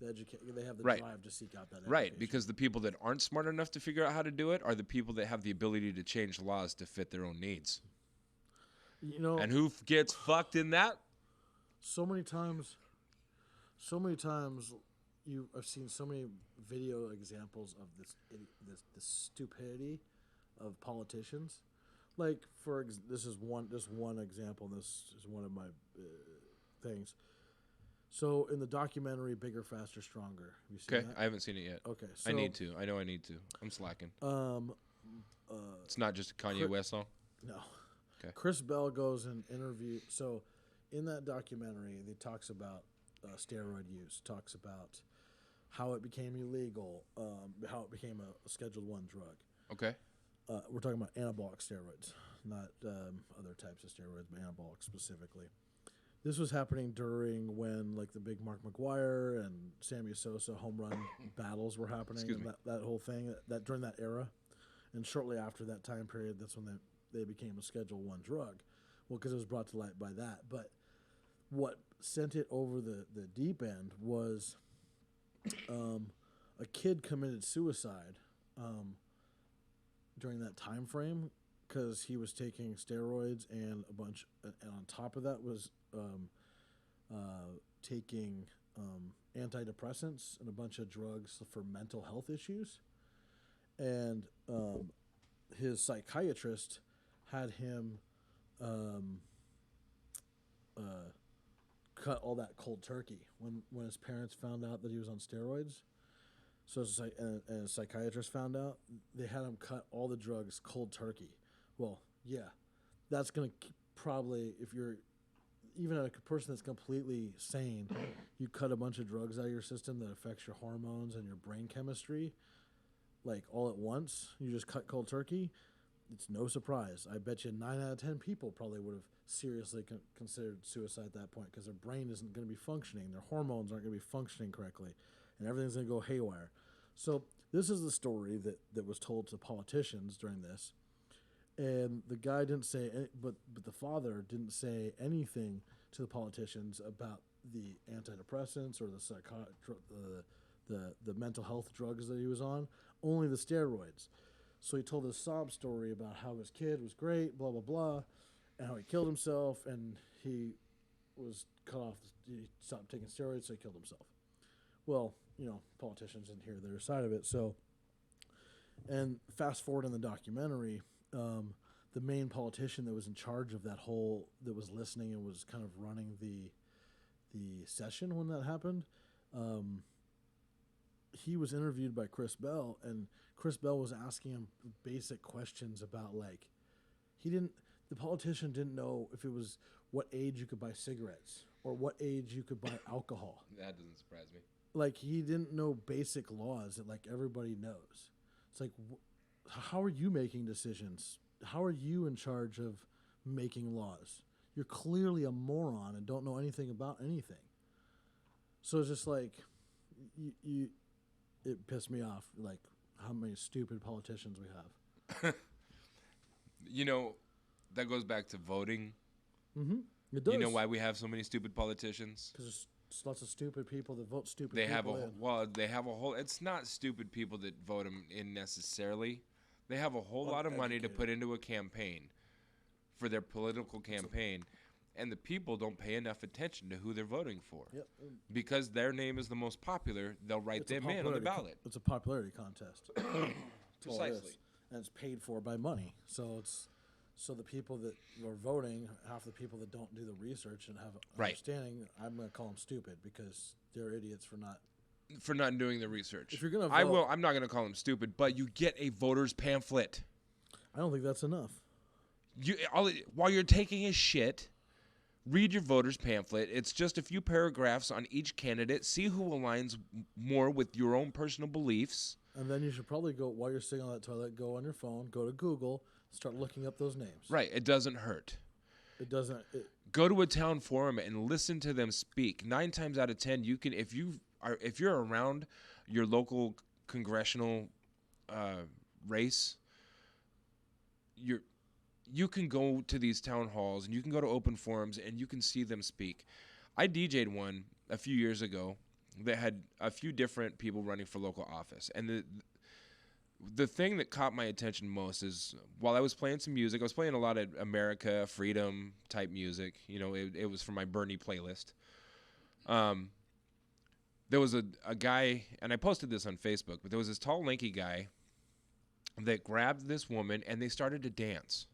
the education. They have the Right. drive to seek out that education. Right, because the people that aren't smart enough to figure out how to do it are the people that have the ability to change laws to fit their own needs. You know, And who gets fucked in that? so many times, I've seen so many video examples of this stupidity of politicians. Like this is one example. This is one of my things. So in the documentary Bigger, Faster, Stronger, have you seen Okay, that? I haven't seen it yet. Okay, so I need to. I know I need to. I'm slacking. It's not just a Kanye Chris- West song. No. Okay. Chris Bell goes and interview. So, in that documentary, he talks about steroid use. Talks about how it became illegal. How it became a Scheduled I drug. Okay. We're talking about anabolic steroids, not other types of steroids, but anabolic specifically. This was happening during when like the big Mark McGuire and Sammy Sosa home run battles were happening. Excuse and me. that whole thing that during that era, and shortly after that time period, that's when they became a Schedule I drug. Well, because it was brought to light by that. But what sent it over the deep end was a kid committed suicide during that time frame because he was taking steroids and and on top of that was taking antidepressants and a bunch of drugs for mental health issues. And his psychiatrist had him cut all that cold turkey when his parents found out that he was on steroids. So and a psychiatrist found out, they had him cut all the drugs cold turkey. Well, yeah, that's going to probably, if you're even a person that's completely sane, you cut a bunch of drugs out of your system that affects your hormones and your brain chemistry, like all at once, you just cut cold turkey, it's no surprise. I bet you 9 out of 10 people probably would have seriously considered suicide at that point because their brain isn't going to be functioning, their hormones aren't going to be functioning correctly, and everything's going to go haywire. So this is the story that was told to politicians during this. And the guy didn't say, but the father didn't say anything to the politicians about the antidepressants or the mental health drugs that he was on, only the steroids. So he told this sob story about how his kid was great, blah, blah, blah, and how he killed himself, and he was cut off, he stopped taking steroids, so he killed himself. Well, politicians didn't hear their side of it, so, and fast forward in the documentary, the main politician that was in charge of that that was listening and was kind of running the session when that happened, he was interviewed by Chris Bell, and Chris Bell was asking him basic questions about, like, the politician didn't know if it was what age you could buy cigarettes or what age you could buy alcohol. That doesn't surprise me. Like, he didn't know basic laws that, like, everybody knows. It's like, how are you making decisions? How are you in charge of making laws? You're clearly a moron and don't know anything about anything. So it's just like, it pissed me off, like, how many stupid politicians we have. That goes back to voting. Mm-hmm. It does. You know why we have so many stupid politicians? Because there's lots of stupid people that vote stupid They people in. they have a whole. It's not stupid people that vote them in necessarily. They have a whole lot of money to put into a campaign for their political campaign, and the people don't pay enough attention to who they're voting for. Yep. Because their name is the most popular, they'll write them in on the ballot. It's a popularity contest. Precisely. And it's paid for by money. So the people that are voting, half the people that don't do the research and have Right. understanding, I'm going to call them stupid because they're idiots for not doing the research. If you're gonna I vote- will. I'm not gonna call them stupid, but you get a voter's pamphlet. I don't think that's enough. While you're taking a shit, read your voter's pamphlet. It's just a few paragraphs on each candidate. See who aligns more with your own personal beliefs. And then you should probably go, while you're sitting on that toilet, go on your phone, go to Google, start looking up those names. Right. It doesn't hurt. It doesn't. Go to a town forum and listen to them speak. 9 times out of 10, you can if you're around your local congressional race, you can go to these town halls and you can go to open forums and you can see them speak. I DJ'd one a few years ago that had a few different people running for local office, and the thing that caught my attention most is while I was playing some music, I was playing a lot of America, freedom type music. It was from my Bernie playlist. there was a guy, and I posted this on Facebook, but there was this tall, lanky guy that grabbed this woman, and they started to dance.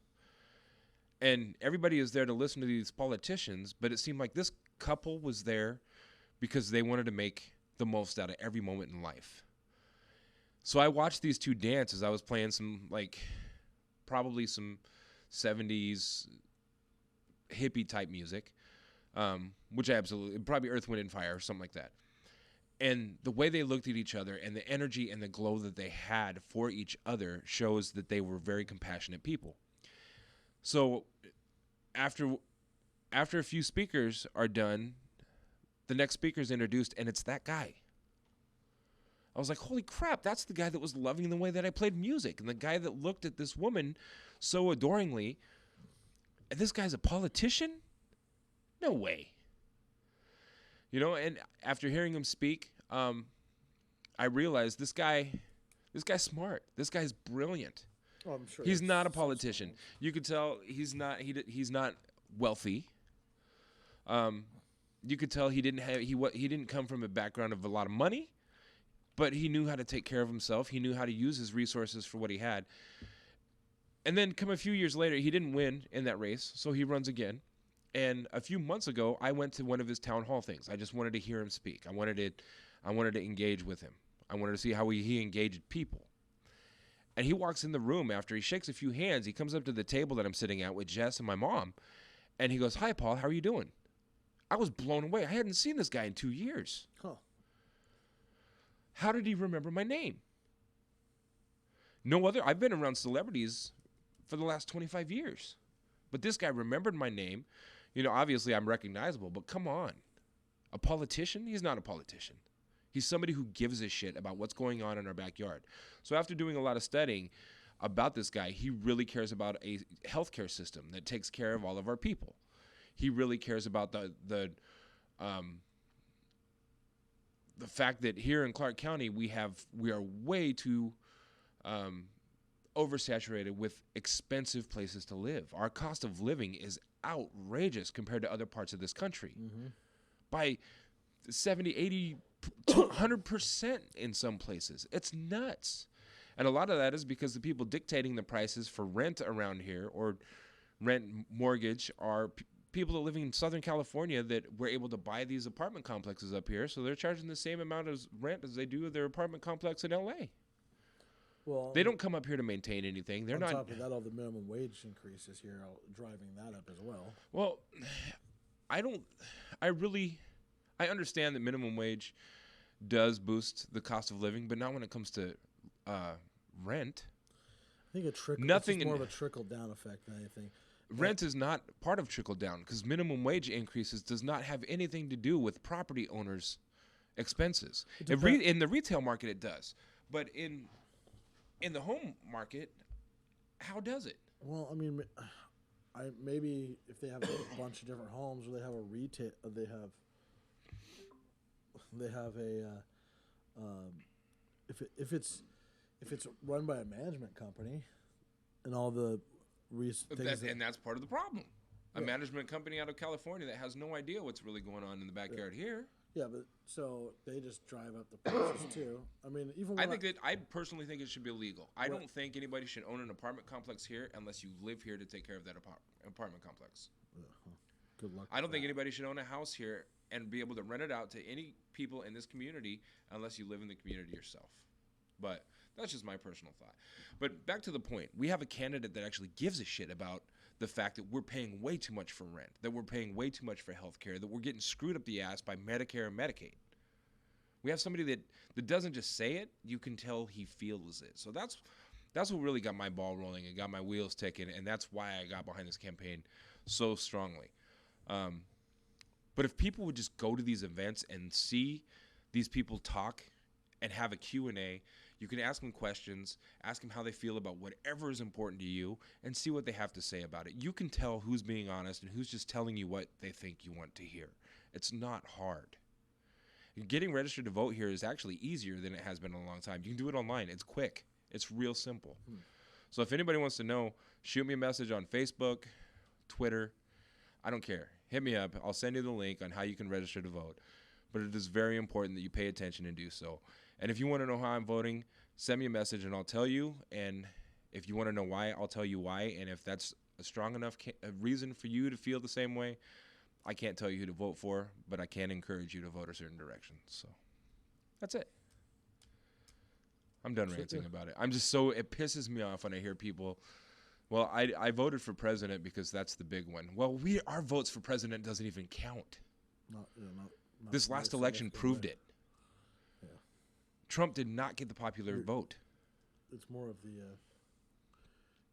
And everybody is there to listen to these politicians, but it seemed like this couple was there because they wanted to make the most out of every moment in life. So I watched these two dance as I was playing some, like, probably some 70s hippie type music, which I absolutely, probably Earth, Wind, and Fire or something like that. And the way they looked at each other and the energy and the glow that they had for each other shows that they were very compassionate people. So after a few speakers are done, the next speaker is introduced, and it's that guy. I was like, holy crap, that's the guy that was loving the way that I played music, and the guy that looked at this woman so adoringly. And this guy's a politician? No way. You know, and after hearing him speak, I realized this guy's smart. This guy's brilliant. Oh, I'm sure He's not a politician. You could tell he's not wealthy. You could tell he didn't come from a background of a lot of money, but he knew how to take care of himself. He knew how to use his resources for what he had. And then come a few years later, he didn't win in that race, so he runs again. And a few months ago, I went to one of his town hall things. I just wanted to hear him speak. I wanted to engage with him. I wanted to see how he engaged people. And he walks in the room after he shakes a few hands. He comes up to the table that I'm sitting at with Jess and my mom, and he goes, "Hi, Paul. How are you doing?" I was blown away. I hadn't seen this guy in 2 years. Huh. How did he remember my name? No other. I've been around celebrities for the last 25 years. But this guy remembered my name. You know, obviously I'm recognizable, but come on. A politician? He's not a politician. He's somebody who gives a shit about what's going on in our backyard. So after doing a lot of studying about this guy, he really cares about a healthcare system that takes care of all of our people. He really cares about the fact that here in Clark County we are way too oversaturated with expensive places to live. Our cost of living is outrageous compared to other parts of this country. Mm-hmm. By 70, 80, 100% in some places. It's nuts. And a lot of that is because the people dictating the prices for rent around here or rent mortgage are people that live in Southern California that were able to buy these apartment complexes up here. So they're charging the same amount of rent as they do their apartment complex in LA. Well, They don't come up here to maintain anything. They're on not. top of that, all the minimum wage increases here are driving that up as well. Well, I understand that minimum wage does boost the cost of living, but not when it comes to rent. I think it's Nothing just more in- of a trickle down effect than anything. Rent is not part of trickle down because minimum wage increases does not have anything to do with property owners' expenses. In the retail market, it does, but in the home market, how does it? Well, I mean, maybe if they have a bunch of different homes, or they have a retail, they have a if it's run by a management company, and all the And that's part of the problem. A management company out of California that has no idea what's really going on in the backyard here. Yeah, but so they just drive up the prices too. I mean, even when I personally think it should be illegal. I don't think anybody should own an apartment complex here unless you live here to take care of that apartment complex. Good luck. I don't think anybody should own a house here and be able to rent it out to any people in this community unless you live in the community yourself. But that's just my personal thought. But back to the point, we have a candidate that actually gives a shit about the fact that we're paying way too much for rent, that we're paying way too much for health care, that we're getting screwed up the ass by Medicare and Medicaid. We have somebody that doesn't just say it, you can tell he feels it. So that's what really got my ball rolling and got my wheels ticking, and that's why I got behind this campaign so strongly. But if people would just go to these events and see these people talk and have a Q&A, you can ask them questions, ask them how they feel about whatever is important to you, and see what they have to say about it. You can tell who's being honest and who's just telling you what they think you want to hear. It's not hard. Getting registered to vote here is actually easier than it has been in a long time. You can do it online. It's quick. It's real simple. So if anybody wants to know, shoot me a message on Facebook, Twitter. I don't care. Hit me up. I'll send you the link on how you can register to vote. but it is very important that you pay attention and do so. And if you want to know how I'm voting, send me a message and I'll tell you. And if you want to know why, I'll tell you why. And if that's a strong enough a reason for you to feel the same way, I can't tell you who to vote for, but I can encourage you to vote a certain direction. So that's it. I'm done ranting about it. It pisses me off when I hear people, well, I voted for president because that's the big one. Well, our votes for president doesn't even count. Not This last election proved it. Yeah. Trump did not get the popular vote. It's more of the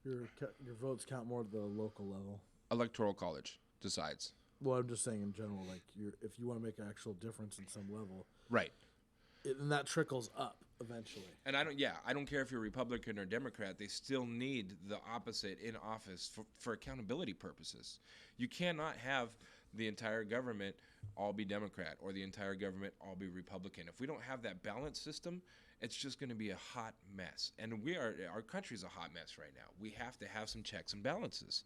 your votes count more at the local level. Electoral college decides. Well, I'm just saying in general, like if you want to make an actual difference in some level, Right. And that trickles up eventually. And I don't care if you're Republican or Democrat, they still need the opposite in office for accountability purposes. You cannot have the entire government all be Democrat or the entire government all be Republican. If we don't have that balanced system, it's just going to be a hot mess. And our country's a hot mess right now. We have to have some checks and balances.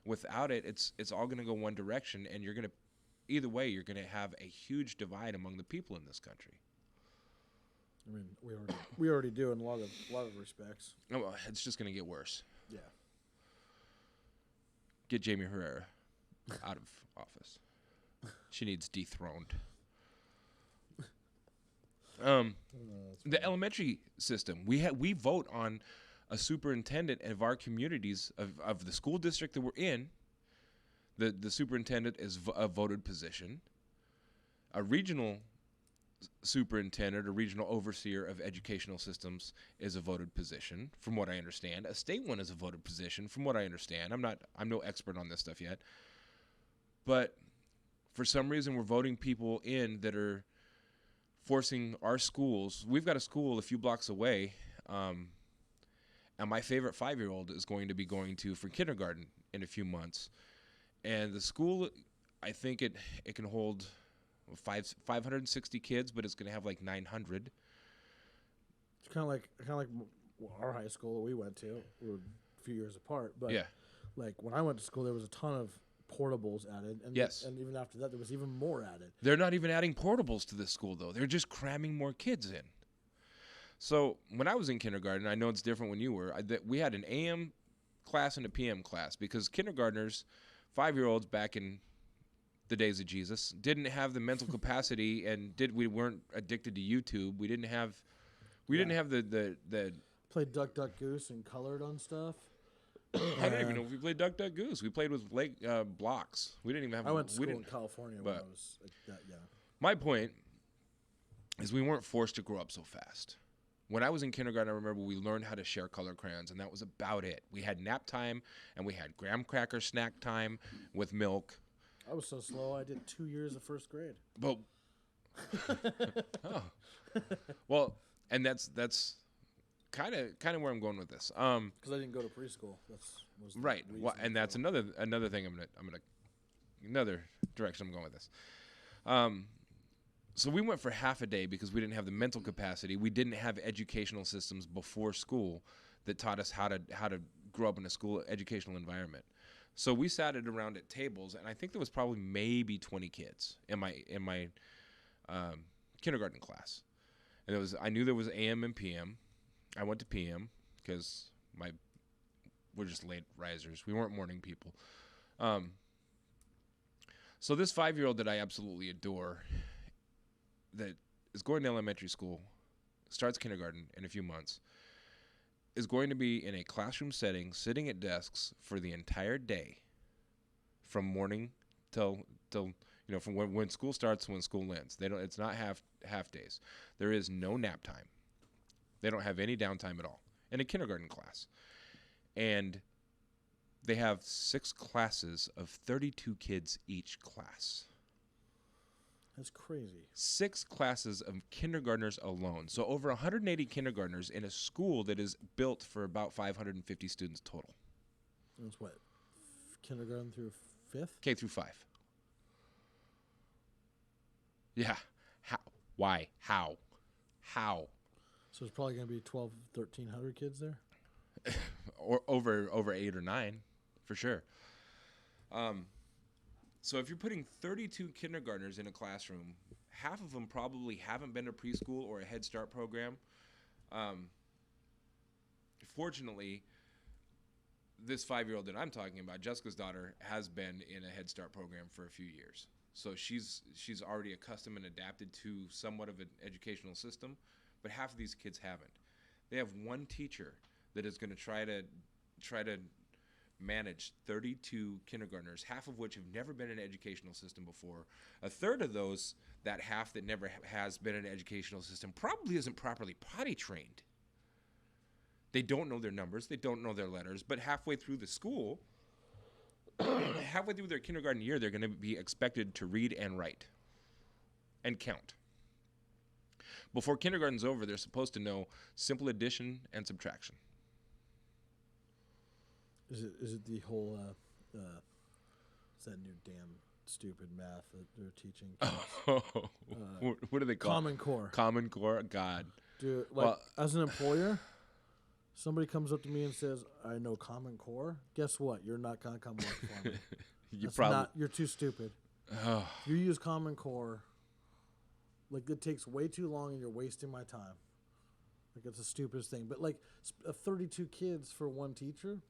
Without it, it's all going to go one direction, and either way, you're going to have a huge divide among the people in this country. I mean, we already do in a lot of respects. Oh, well, it's just going to get worse. Yeah. Get Jamie Herrera out of office. She needs dethroned. The elementary system. We vote on a superintendent of our communities of the school district that we're in. The superintendent is a voted position. A regional superintendent, a regional overseer of educational systems, is a voted position, from what I understand. A state one is a voted position, from what I understand. I'm no expert on this stuff yet. But for some reason, we're voting people in that are forcing our schools. We've got a school a few blocks away, and my favorite 5-year-old is going to be going for kindergarten in a few months. And the school, I think it can hold 560 kids, but it's going to have like 900. It's kind of like our high school that we went to. We were a few years apart, but Yeah. like when I went to school, there was a ton of portables added, and Yes. and even after that, there was even more added. They're not even adding portables to this school, though. They're just cramming more kids in. So when I was in kindergarten, I know it's different when you were, we had an AM class and a PM class because kindergartners, 5-year-olds back in the days of Jesus, didn't have the mental capacity and we weren't addicted to YouTube. We didn't have the Played Duck Duck Goose and colored on stuff. I don't even know if we played Duck Duck Goose. We played with blocks. We didn't even have. I went to school we in didn't, California when I was like that. Yeah. My point is we weren't forced to grow up so fast. When I was in kindergarten, I remember we learned how to share color crayons, and that was about it. We had nap time, and we had graham cracker snack time with milk. I was so slow. I did 2 years of first grade. But oh, well, and that's kind of where I'm going with this. Because I didn't go to preschool. Was the Right. reason Well, and for that's it. another thing another direction I'm going with this. So we went for half a day because we didn't have the mental capacity. We didn't have educational systems before school that taught us how to grow up in a school educational environment. So we sat it around at tables, and I think there was probably maybe 20 kids in my kindergarten class. And I knew there was AM and PM. I went to PM because we're just late risers. We weren't morning people. So this 5-year-old that I absolutely adore, that is going to elementary school, starts kindergarten in a few months, is going to be in a classroom setting, sitting at desks for the entire day, from morning till from when school starts to when school ends. It's not half days. There is no nap time. They don't have any downtime at all in a kindergarten class. And they have 6 classes of 32 kids each class. That's crazy. 6 classes of kindergartners alone. So over 180 kindergartners in a school that is built for about 550 students total. That's what? Kindergarten through 5th? K through 5. Yeah. How? Why? How? So it's probably going to be 1,300 kids there? Or over 8 or 9, for sure. So if you're putting 32 kindergartners in a classroom, half of them probably haven't been to preschool or a Head Start program. Fortunately, this 5-year-old that I'm talking about, Jessica's daughter, has been in a Head Start program for a few years. So she's already accustomed and adapted to somewhat of an educational system, but half of these kids haven't. They have one teacher that is going to try to manage 32 kindergartners, half of which have never been in an educational system before. A third of those, that half that never has been in an educational system, probably isn't properly potty trained. They don't know their numbers, they don't know their letters, but halfway through the school, halfway through their kindergarten year, they're going to be expected to read and write and count. Before kindergarten's over, they're supposed to know simple addition and subtraction. Is it the whole it's that new damn stupid math that they're teaching? What do they call Common Core. Common Core, God. Dude, like, as an employer, somebody comes up to me and says, "I know Common Core." Guess what? You're not gonna come work for me. You're too stupid. Oh. You use Common Core. Like, it takes way too long, and you're wasting my time. Like, it's the stupidest thing. But like, 32 kids for one teacher.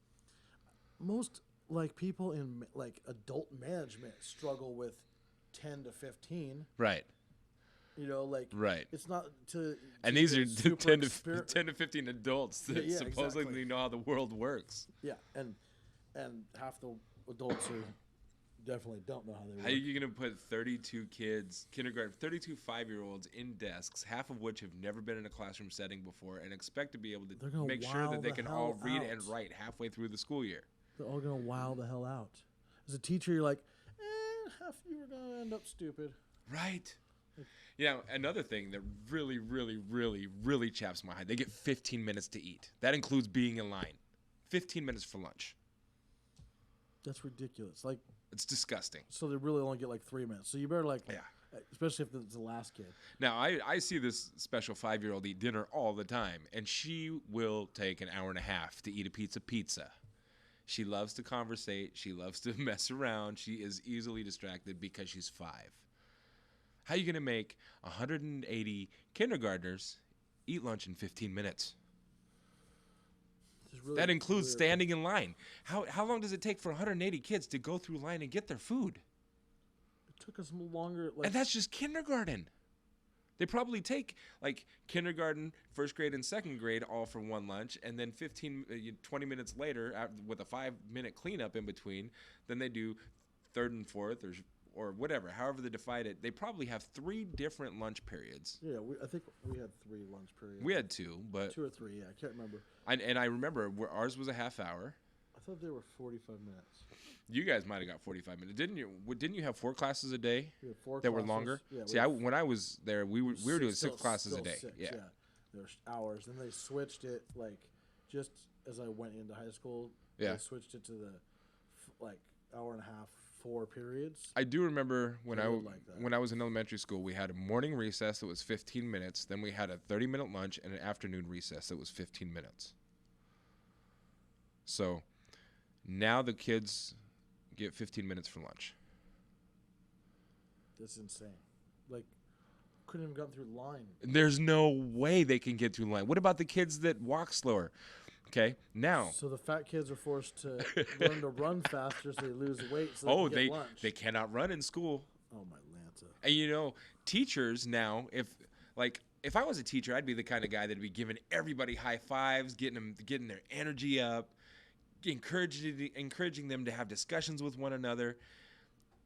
Most like people in like adult management struggle with 10 to 15. Right. You know, like, right. It's not to and these are 10 to 15 adults that supposedly exactly. know how the world works. Yeah, and half the adults who definitely don't know how they work. How are you going to put 32 kids, 32 5-year-olds in desks, half of which have never been in a classroom setting before, and expect to be able to make sure that they can all read and write halfway through the school year? They're all going to wow the hell out. As a teacher, you're like, half of you are going to end up stupid. Right. Yeah, another thing that really, really, really, really chaps my head, they get 15 minutes to eat. That includes being in line. 15 minutes for lunch. That's ridiculous. Like, it's disgusting. So they really only get like 3 minutes. So you better especially if it's the last kid. Now, I see this special 5-year-old eat dinner all the time, and she will take an hour and a half to eat a pizza. She loves to conversate. She loves to mess around. She is easily distracted because she's 5. How are you going to make 180 kindergartners eat lunch in 15 minutes? Really that includes weird. Standing in line. How long does it take for 180 kids to go through line and get their food? It took us longer. And that's just kindergarten. They probably take like kindergarten, first grade, and second grade all for one lunch, and then 20 minutes later, with a 5-minute cleanup in between, then they do third and fourth or whatever, however they divide it. They probably have 3 different lunch periods. Yeah, I think we had 3 lunch periods. We had 2, but 2 or 3. Yeah, I can't remember. And I remember ours was a half hour. I thought they were 45 minutes. You guys might have got 45 minutes, didn't you? Didn't you have 4 classes a day? We had 4 that classes. were longer. Yeah, See, when I was there, we were doing 6 classes a day. 6, yeah. There were hours. Then they switched it like just as I went into high school. Yeah. They switched it to the hour and a half, 4 periods. I do remember when I was in elementary school, we had a morning recess that was 15 minutes. Then we had a 30-minute lunch and an afternoon recess that was 15 minutes. So now the kids get 15 minutes for lunch. That's insane. Like, couldn't even gotten through line. There's no way they can get through line. What about the kids that walk slower? Okay, now. So the fat kids are forced to learn to run faster so they lose weight so they can get lunch. They cannot run in school. Oh, my Lanta. And teachers now, if I was a teacher, I'd be the kind of guy that'd be giving everybody high fives, getting their energy up, encouraging them to have discussions with one another.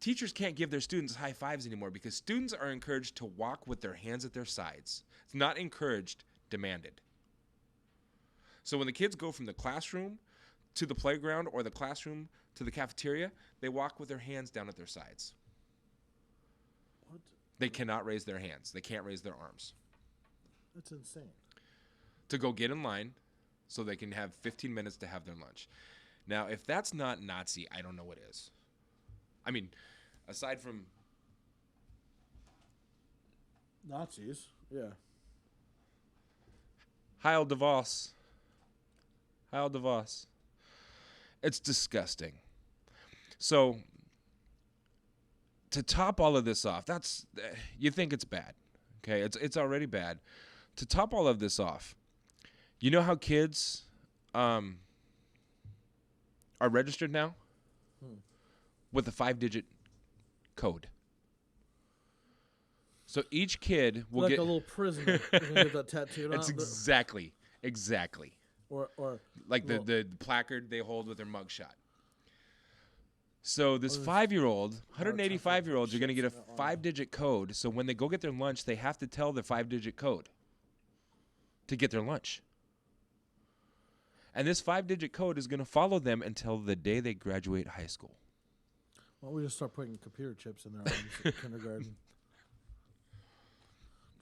Teachers can't give their students high fives anymore because students are encouraged to walk with their hands at their sides. It's not encouraged, demanded. So when the kids go from the classroom to the playground or the classroom to the cafeteria, they walk with their hands down at their sides. What? They cannot raise their hands. They can't raise their arms. That's insane. To go get in line so they can have 15 minutes to have their lunch. Now, if that's not Nazi, I don't know what is. I mean, aside from Nazis, yeah. Heil DeVos. Heil DeVos. It's disgusting. So, to top all of this off, that's you think it's bad. Okay, it's already bad. To top all of this off, you know how kids are registered now with a 5-digit code. So each kid will like get a little prisoner. You're gonna get that tattooed on. It's exactly. Or Like the placard they hold with their mugshot. So this 5-year-old, 185-year-olds are going to get a 5-digit code. So when they go get their lunch, they have to tell their 5-digit code to get their lunch. And this 5-digit code is going to follow them until the day they graduate high school. why don't we just start putting computer chips in their arms in kindergarten?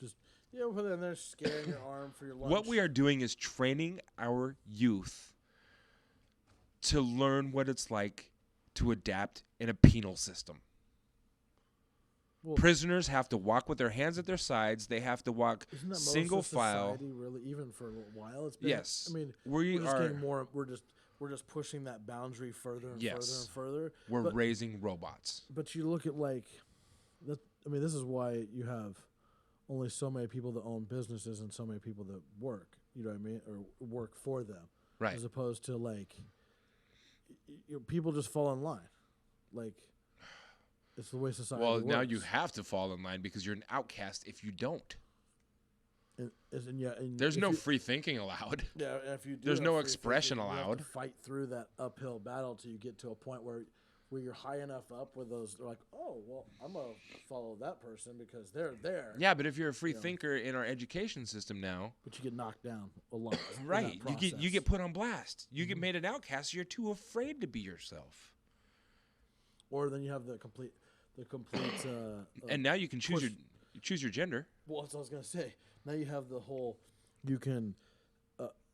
Just put it in there, scanning your arm for your lunch. What we are doing is training our youth to learn what it's like to adapt in a penal system. Well, Prisoners have to walk with their hands at their sides. They have to walk isn't that single most of file. society, really, even for a little while? It's been, Yes. I mean, We we're just are- getting more. We're just pushing that boundary further and further Yes. and further. We're but, raising robots. but you look at this is why you have only so many people that own businesses and so many people that work. You know what I mean, or work for them, Right. as opposed to people just fall in line, like. It's the way society Well, works. now you have to fall in line because you're an outcast if you don't. And There's if no you- free thinking allowed. Yeah, and if you do There's have no free expression thinking, you have allowed. to fight through that uphill battle till you get to a point where you're high enough up with those. They're like, oh, well, I'm gonna follow that person because they're there. Yeah, but if you're a free Yeah. thinker in our education system now, But you get knocked down a lot. in that right? You get process. put on blast. You get made an outcast. You're too afraid to be yourself. Or then you have the complete. And now you can choose push- your gender. Well, that's what I was gonna say. Now you have the whole. You can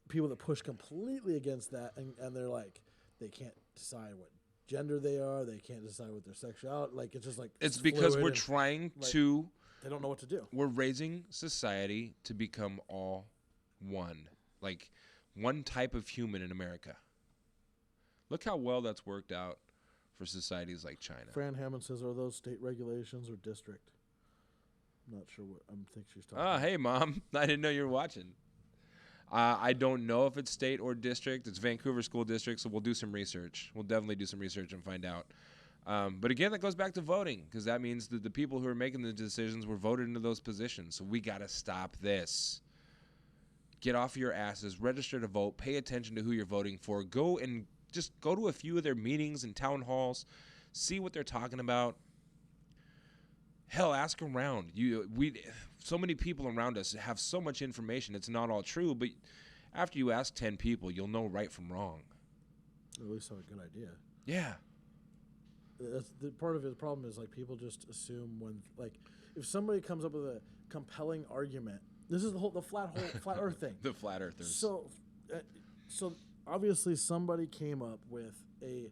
people that push completely against that, and they're like they can't decide what gender they are. They can't decide what their sexuality. Like it's just like It's because fluid we're and trying like- to. They don't know what to do. We're raising society to become all one, like one type of human in America. Look how well that's worked out for societies like China. Fran Hammond says, "Are those state regulations or district?" I'm not sure what think she's talking. Oh, hey, Mom. I didn't know you were watching. I don't know if it's state or district. It's Vancouver School District, so we'll do some research. We'll definitely do some research and find out. But again, that goes back to voting, because that means that the people who are making the decisions were voted into those positions. So we got to stop this. Get off your asses. Register to vote. Pay attention to who you're voting for. Go to a few of their meetings and town halls. See what they're talking about. Hell, ask around. So many people around us have so much information. It's not all true, but after you ask 10 people, you'll know right from wrong. At least have a good idea. Yeah. That's the part of the problem is like people just assume when if somebody comes up with a compelling argument. This is the flat Earth thing. The flat earthers. So obviously somebody came up with a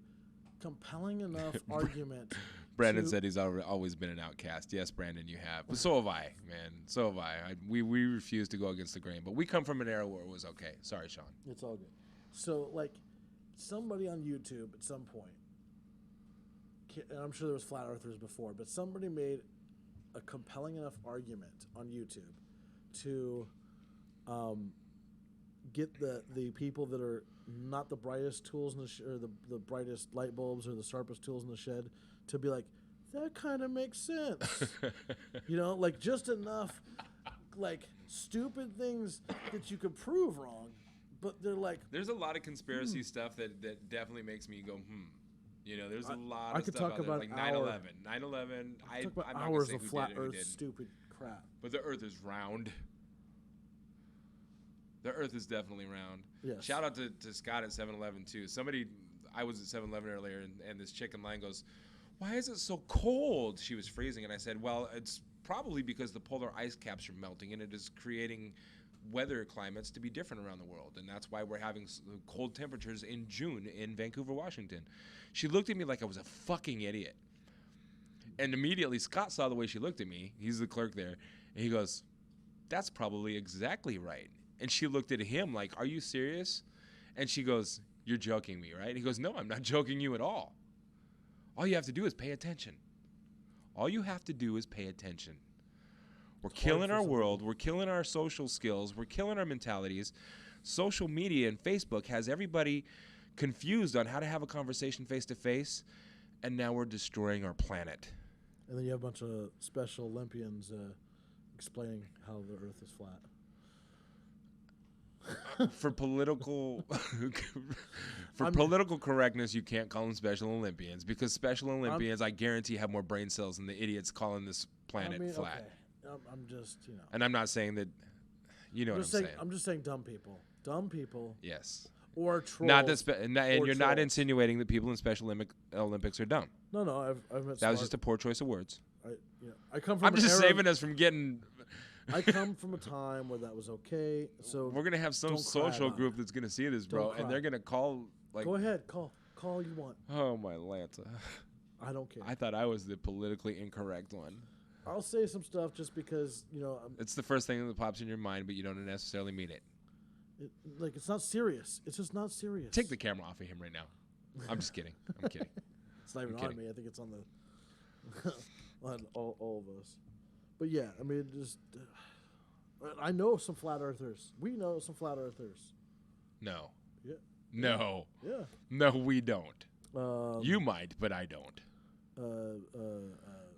compelling enough argument. Brandon said he's always been an outcast. Yes, Brandon, you have. But so have I, man. So have I. We refuse to go against the grain. But we come from an era where it was okay. Sorry, Sean. It's all good. So somebody on YouTube at some point, and I'm sure there was flat earthers before, but somebody made a compelling enough argument on YouTube to get the people that are not the brightest tools in the or the brightest light bulbs or the sharpest tools in the shed to be like, that kind of makes sense. Just enough stupid things that you could prove wrong, but they're like. There's a lot of conspiracy stuff that definitely makes me go, there's a lot I of could stuff talk out there, about like an hour. 9/11. 9/11, I'm Talk about not gonna hours say of who flat did it, who Earth didn't. stupid crap. But the Earth is round. The Earth is definitely round. Yes. Shout out to Scott at 7-Eleven too. I was at 7-Eleven earlier, and this chick in line goes, "Why is it so cold?" She was freezing, and I said, "Well, it's probably because the polar ice caps are melting, and it is creating weather climates to be different around the world, and that's why we're having cold temperatures in June in Vancouver, Washington." She looked at me like I was a fucking idiot, and immediately Scott saw the way she looked at me. He's the clerk there, and he goes, "That's probably exactly right." And she looked at him like, "Are you serious?" And she goes, "You're joking me, right?" He goes, "No, I'm not joking you at all. All you have to do is pay attention. All you have to do is pay attention. We're killing our world. We're killing our social skills. We're killing our mentalities. Social media and Facebook has everybody confused on how to have a conversation face to face, and now we're destroying our planet. And then you have a bunch of Special Olympians explaining how the Earth is flat. For political political correctness, you can't call them Special Olympians because Special Olympians, I guarantee, have more brain cells than the idiots calling this planet flat. Okay. I'm just, And I'm not saying that, I'm saying. I'm just saying dumb people. Dumb people. Yes. Or trolls. Not that and you're not insinuating that people in Special Olympics are dumb. No. I've met that was just a poor choice of words. I come from. I'm just saving us from getting. I come from a time where that was okay. So we're gonna have some social group that's gonna see this, bro, and they're gonna call like. Go ahead, call you want. Oh my Lanta. I don't care. I thought I was the politically incorrect one. I'll say some stuff just because it's the first thing that pops in your mind, but you don't necessarily mean it. It's not serious. It's just not serious. Take the camera off of him right now. I'm just kidding. I'm kidding. It's not even on me. I think it's on the on all of us. But yeah, I mean, just I know some flat earthers. We know some flat earthers. No. Yeah. No. Yeah. No, we don't. You might, but I don't.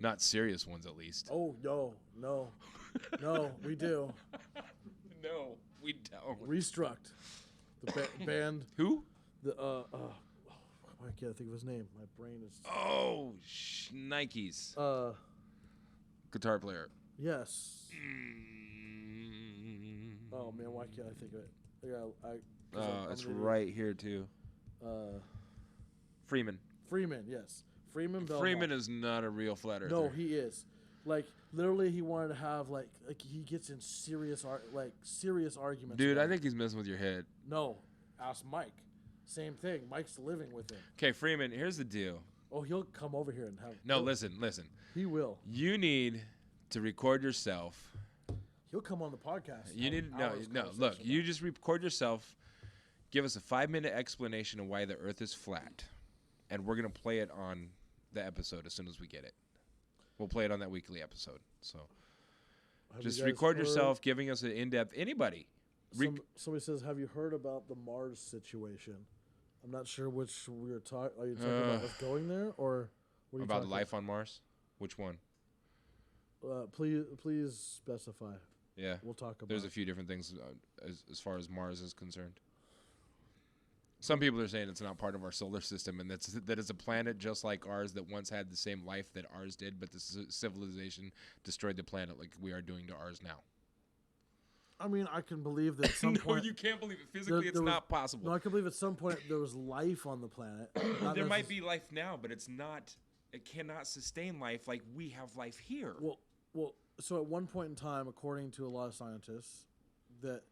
Not serious ones, at least. Oh no, we do. No, we don't. Restruct, the band. Who? The I can't think of his name. My brain is. Oh, Nikes. Guitar player. Yes. Oh man, why can't I think of it? Yeah, it's right here too. Freeman. Freeman, yes. Freeman Belmont. Freeman is not a real flat earther. No, he is. Like literally, he wanted to have like he gets in serious arguments. Dude, I think he's messing with your head. No, ask Mike. Same thing. Mike's living with him. Okay, Freeman. Here's the deal. Oh, he'll come over here and have. No, listen. He will. You need to record yourself. He'll come on the podcast. You need no. Look, you just record yourself. Give us a 5-minute explanation of why the Earth is flat, and we're gonna play it on the episode as soon as we get it. We'll play it on that weekly episode. So just record yourself giving us an in-depth. Anybody. Somebody says, "Have you heard about the Mars situation?" I'm not sure which we were talking. Are you talking about us going there, or what are you about talking life on Mars? Which one? Please specify. Yeah, we'll talk about. There's a few different things as far as Mars is concerned. Some people are saying it's not part of our solar system, and that it's a planet just like ours that once had the same life that ours did, but the civilization destroyed the planet like we are doing to ours now. I mean, I can believe that at some no, point... you can't believe it. Physically, it's not possible. No, I can believe at some point there was life on the planet. There might be life now, but it's not... It cannot sustain life like we have life here. Well, so at one point in time, according to a lot of scientists, that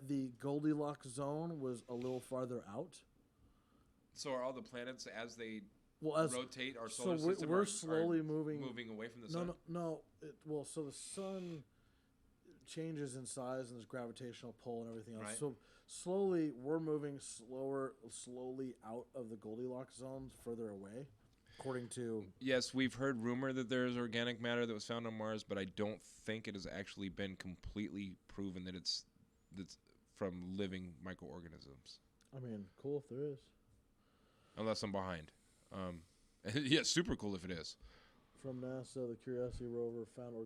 the Goldilocks zone was a little farther out. So are all the planets, as they rotate our solar system, we're slowly moving away from the sun? No. So the sun changes in size and there's gravitational pull and everything else. Right. So slowly we're moving slowly out of the Goldilocks zone further away, according to... Yes, we've heard rumor that there's organic matter that was found on Mars, but I don't think it has actually been completely proven that it's from living microorganisms. I mean, cool if there is. Unless I'm behind. Yeah, super cool if it is. From NASA, the Curiosity rover found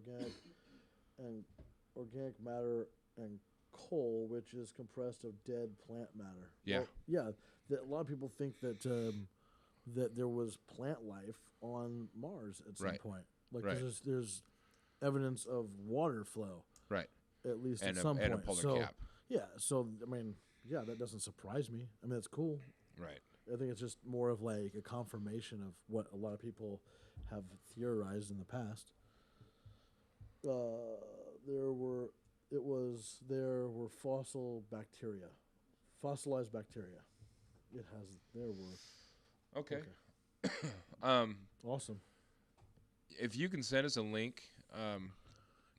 organic matter and coal, which is compressed of dead plant matter. Yeah. Well, yeah. A lot of people think that that there was plant life on Mars at some point. Like there's evidence of water flow. Right. At least at some point. And a polar cap. Yeah. So I mean, yeah, that doesn't surprise me. I mean, that's cool. Right. I think it's just more of like a confirmation of what a lot of people have theorized in the past. There were fossilized bacteria. There were. Okay. Awesome. If you can send us a link,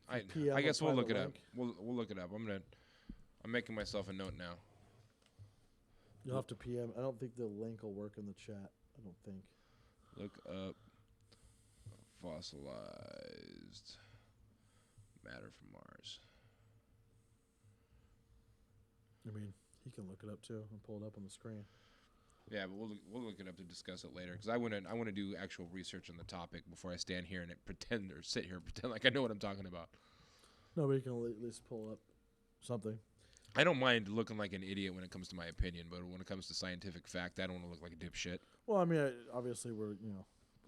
I guess we'll look it up. We'll look it up. I'm making myself a note now. You'll have to PM. I don't think the link will work in the chat. I don't think. Look up fossilized matter from Mars. I mean, he can look it up too and pull it up on the screen. Yeah, but we'll look it up to discuss it later because I want to do actual research on the topic before I stand here and sit here and pretend like I know what I'm talking about. No, but you can at least pull up something. I don't mind looking like an idiot when it comes to my opinion, but when it comes to scientific fact, I don't want to look like a dipshit. Well, I mean, obviously we're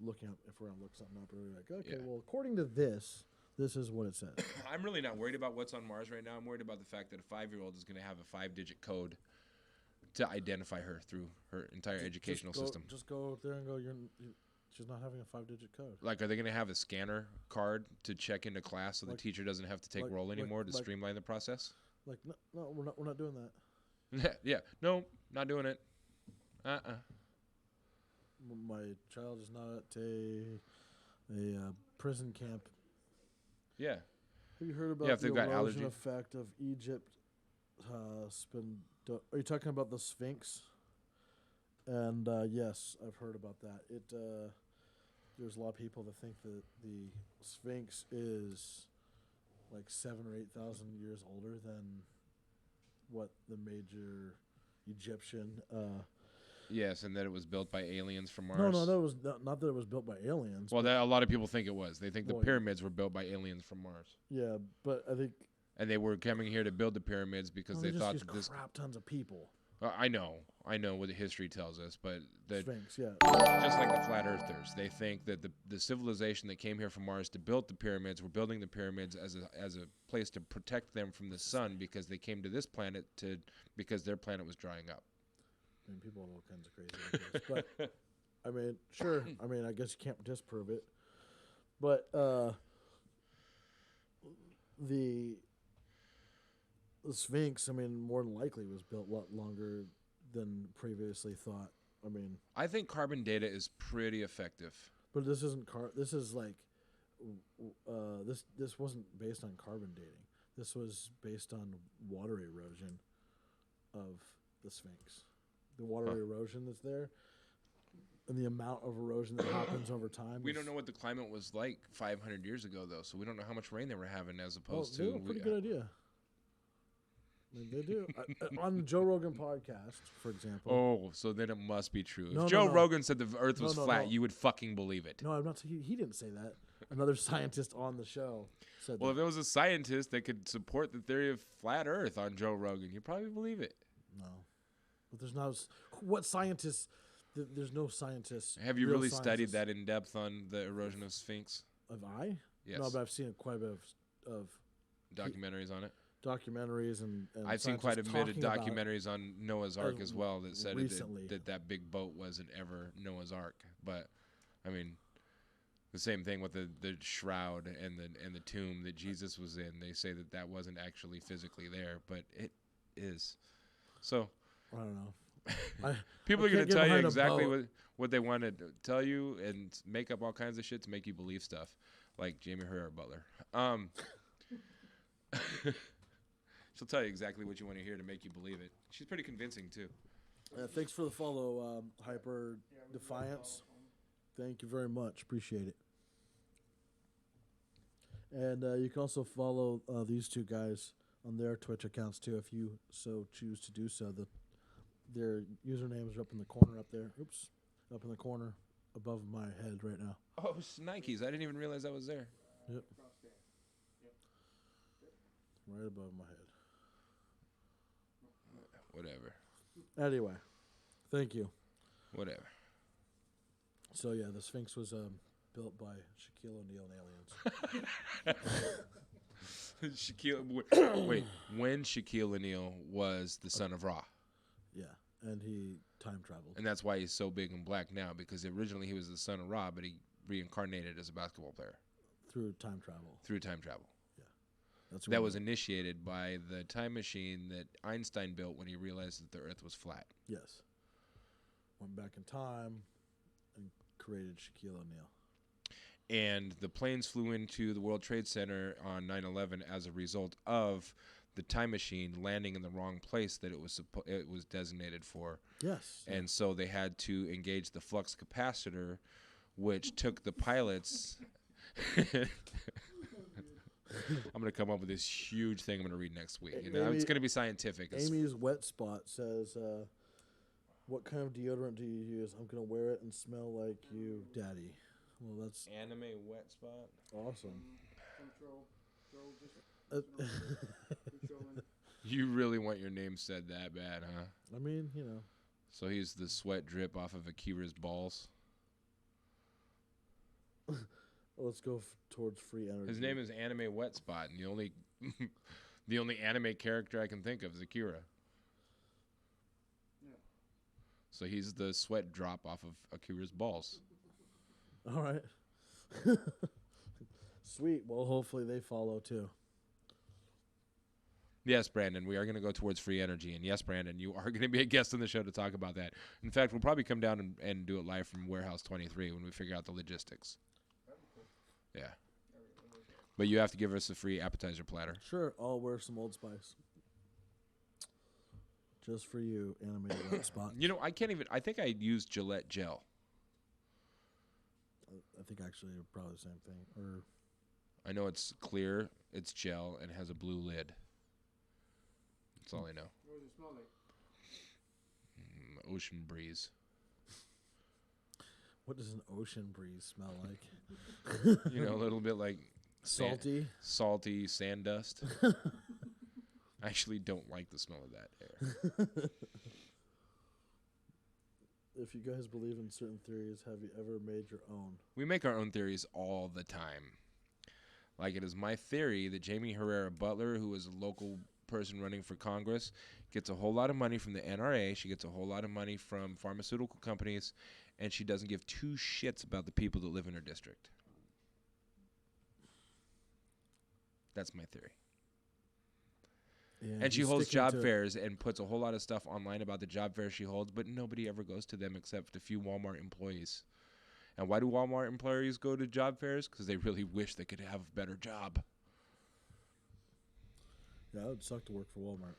looking up if we're gonna look something up, and we're like, okay, Yeah. well, according to this is what it says. I'm really not worried about what's on Mars right now. I'm worried about the fact that a 5-year-old is going to have a 5-digit code to identify her through her entire educational system. Just go there and go. She's not having a 5-digit code. Like, are they going to have a scanner card to check into class so the teacher doesn't have to take roll anymore to streamline the process? Like, no, we're not doing that. Yeah, no, not doing it. My child is not at a prison camp. Yeah. Have you heard about Yeah, if the they've got erosion allergy. effect of Egypt? Are you talking about the Sphinx? And yes, I've heard about that. There's a lot of people that think that the Sphinx is like 7,000 or 8,000 years older than what the major Egyptian. Yes, and that it was built by aliens from Mars. No, that was not that it was built by aliens. Well, a lot of people think it was. They think the Well, pyramids were built by aliens from Mars. Yeah, but I think And they were coming here to build the pyramids because they just thought use that this. crap tons of people. I know what the history tells us, but Sphinx, yeah. just like the flat earthers, they think that the civilization that came here from Mars to build the pyramids were building the pyramids as a place to protect them from the sun because they came to this planet because their planet was drying up. I mean, people have all kinds of crazy ideas. But, I mean, sure. I mean, I guess you can't disprove it. But the Sphinx, I mean, more than likely was built a lot longer than previously thought. I mean, I think carbon data is pretty effective. but this isn't this is like this wasn't based on carbon dating. This was based on water erosion of the Sphinx. The water erosion that's there and the amount of erosion that happens over time. We don't know what the climate was like 500 years ago, though, so we don't know how much rain they were having as opposed they to. have a pretty good idea. I mean, they do. On the Joe Rogan podcast, for example. Oh, so then it must be true. No, if no, Joe no. Rogan said the Earth was No, flat, no. you would fucking believe it. No, I'm not. He didn't say that. Another scientist on the show said Well, that. if there was a scientist that could support the theory of flat Earth on Joe Rogan, you'd probably believe it. No. But there's not. What scientists? There's no scientists. Have you real really studied scientists. that in depth on the erosion of Sphinx? Have I? Yes. No, but I've seen quite a bit of Documentaries on it. documentaries and I've seen quite a scientists bit of talking about documentaries on Noah's Ark as well that said recently. that big boat wasn't ever Noah's Ark. But I mean, the same thing with the shroud and the tomb that Jesus was in. They say that wasn't actually physically there, but it is. So I don't know. people I are going can't to get tell you behind a exactly boat. what they want to tell you and make up all kinds of shit to make you believe stuff, like Jamie Herrera Butler. She'll tell you exactly what you want to hear to make you believe it. She's pretty convincing too. Thanks for the follow, Hyper Defiance. Thank you very much. Appreciate it. And you can also follow these two guys on their Twitch accounts too, if you so choose to do so. Their usernames are up in the corner up there. Oops, up in the corner above my head right now. Oh, Nikes! I didn't even realize that was there. Yep. Right above my head. Whatever. Anyway, thank you. Whatever. So yeah, the Sphinx was built by Shaquille O'Neal and aliens. Wait, when Shaquille O'Neal was the son of Ra, Yeah, and he time traveled. and that's why he's so big and black now, because originally he was the son of Ra, but he reincarnated as a basketball player Through time travel. through time travel. That's That was initiated by the time machine that Einstein built when he realized that the Earth was flat. Yes. Went back in time and created Shaquille O'Neal. And the planes flew into the World Trade Center on 9/11 as a result of the time machine landing in the wrong place that it was designated for. Yes. And so they had to engage the flux capacitor, which took the pilots I'm gonna come up with this huge thing I'm gonna read next week, and Amy- it's gonna be scientific. Amy's wet spot says, "What kind of deodorant do you use? I'm gonna wear it and smell like you, Daddy." Well, that's Anime wet spot. awesome. Joe just Uh, trolling. You really want your name said that bad, huh? I mean, you know, So he's the sweat drip off of Akira's balls. let's go towards free energy. His name is Anime Wet Spot, and the only the only anime character I can think of is Akira. Yeah. So he's the sweat drop off of Akira's balls. All right. Sweet. Well, hopefully they follow too. Yes, Brandon, we are going to go towards free energy. And yes, Brandon, you are going to be a guest on the show to talk about that. In fact, we'll probably come down and do it live from Warehouse 23 when we figure out the logistics. Yeah. But you have to give us a free appetizer platter. Sure, I'll wear some Old Spice. Just for you, animated wet spot. You know, I think I used Gillette gel. I think actually probably the same thing. Or I know it's clear, it's gel, and has a blue lid. That's all I know. What does it smell like? Ocean breeze. what does an ocean breeze smell like? You know, a little bit like Salty. salty sand dust. I actually don't like the smell of that air. If you guys believe in certain theories, have you ever made your own? We make our own theories all the time. Like, it is my theory that Jamie Herrera Butler, who is a local person running for Congress, gets a whole lot of money from the NRA. She gets a whole lot of money from pharmaceutical companies, and she doesn't give two shits about the people that live in her district. That's my theory. Yeah, And she he's holds sticking job to- fairs and puts a whole lot of stuff online about the job fairs she holds, but nobody ever goes to them except a few Walmart employees. And why do Walmart employees go to job fairs? Because they really wish they could have a better job. Yeah, it would suck to work for Walmart.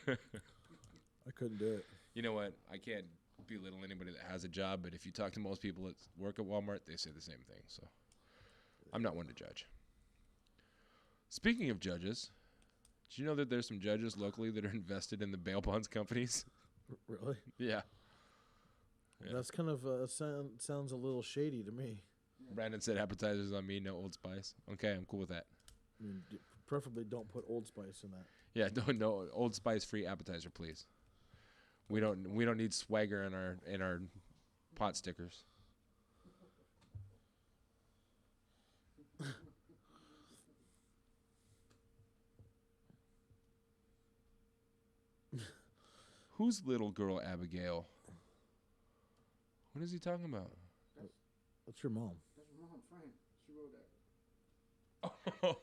I couldn't do it. You know what? I can't belittle anybody that has a job, but if you talk to most people that work at Walmart, they say the same thing. So I'm not one to judge. Speaking of judges, did you know that there's some judges locally that are invested in the bail bonds companies? Really? Yeah. Yeah. That's kind of sounds a little shady to me. Brandon said appetizers on me, no Old Spice. Okay, I'm cool with that. I mean, preferably don't put Old Spice in that. Yeah, no Old Spice free appetizer, please. We don't need swagger in our pot stickers. Who's little girl Abigail? What is he talking about? That's your mom. That's my mom, Fran. She wrote that.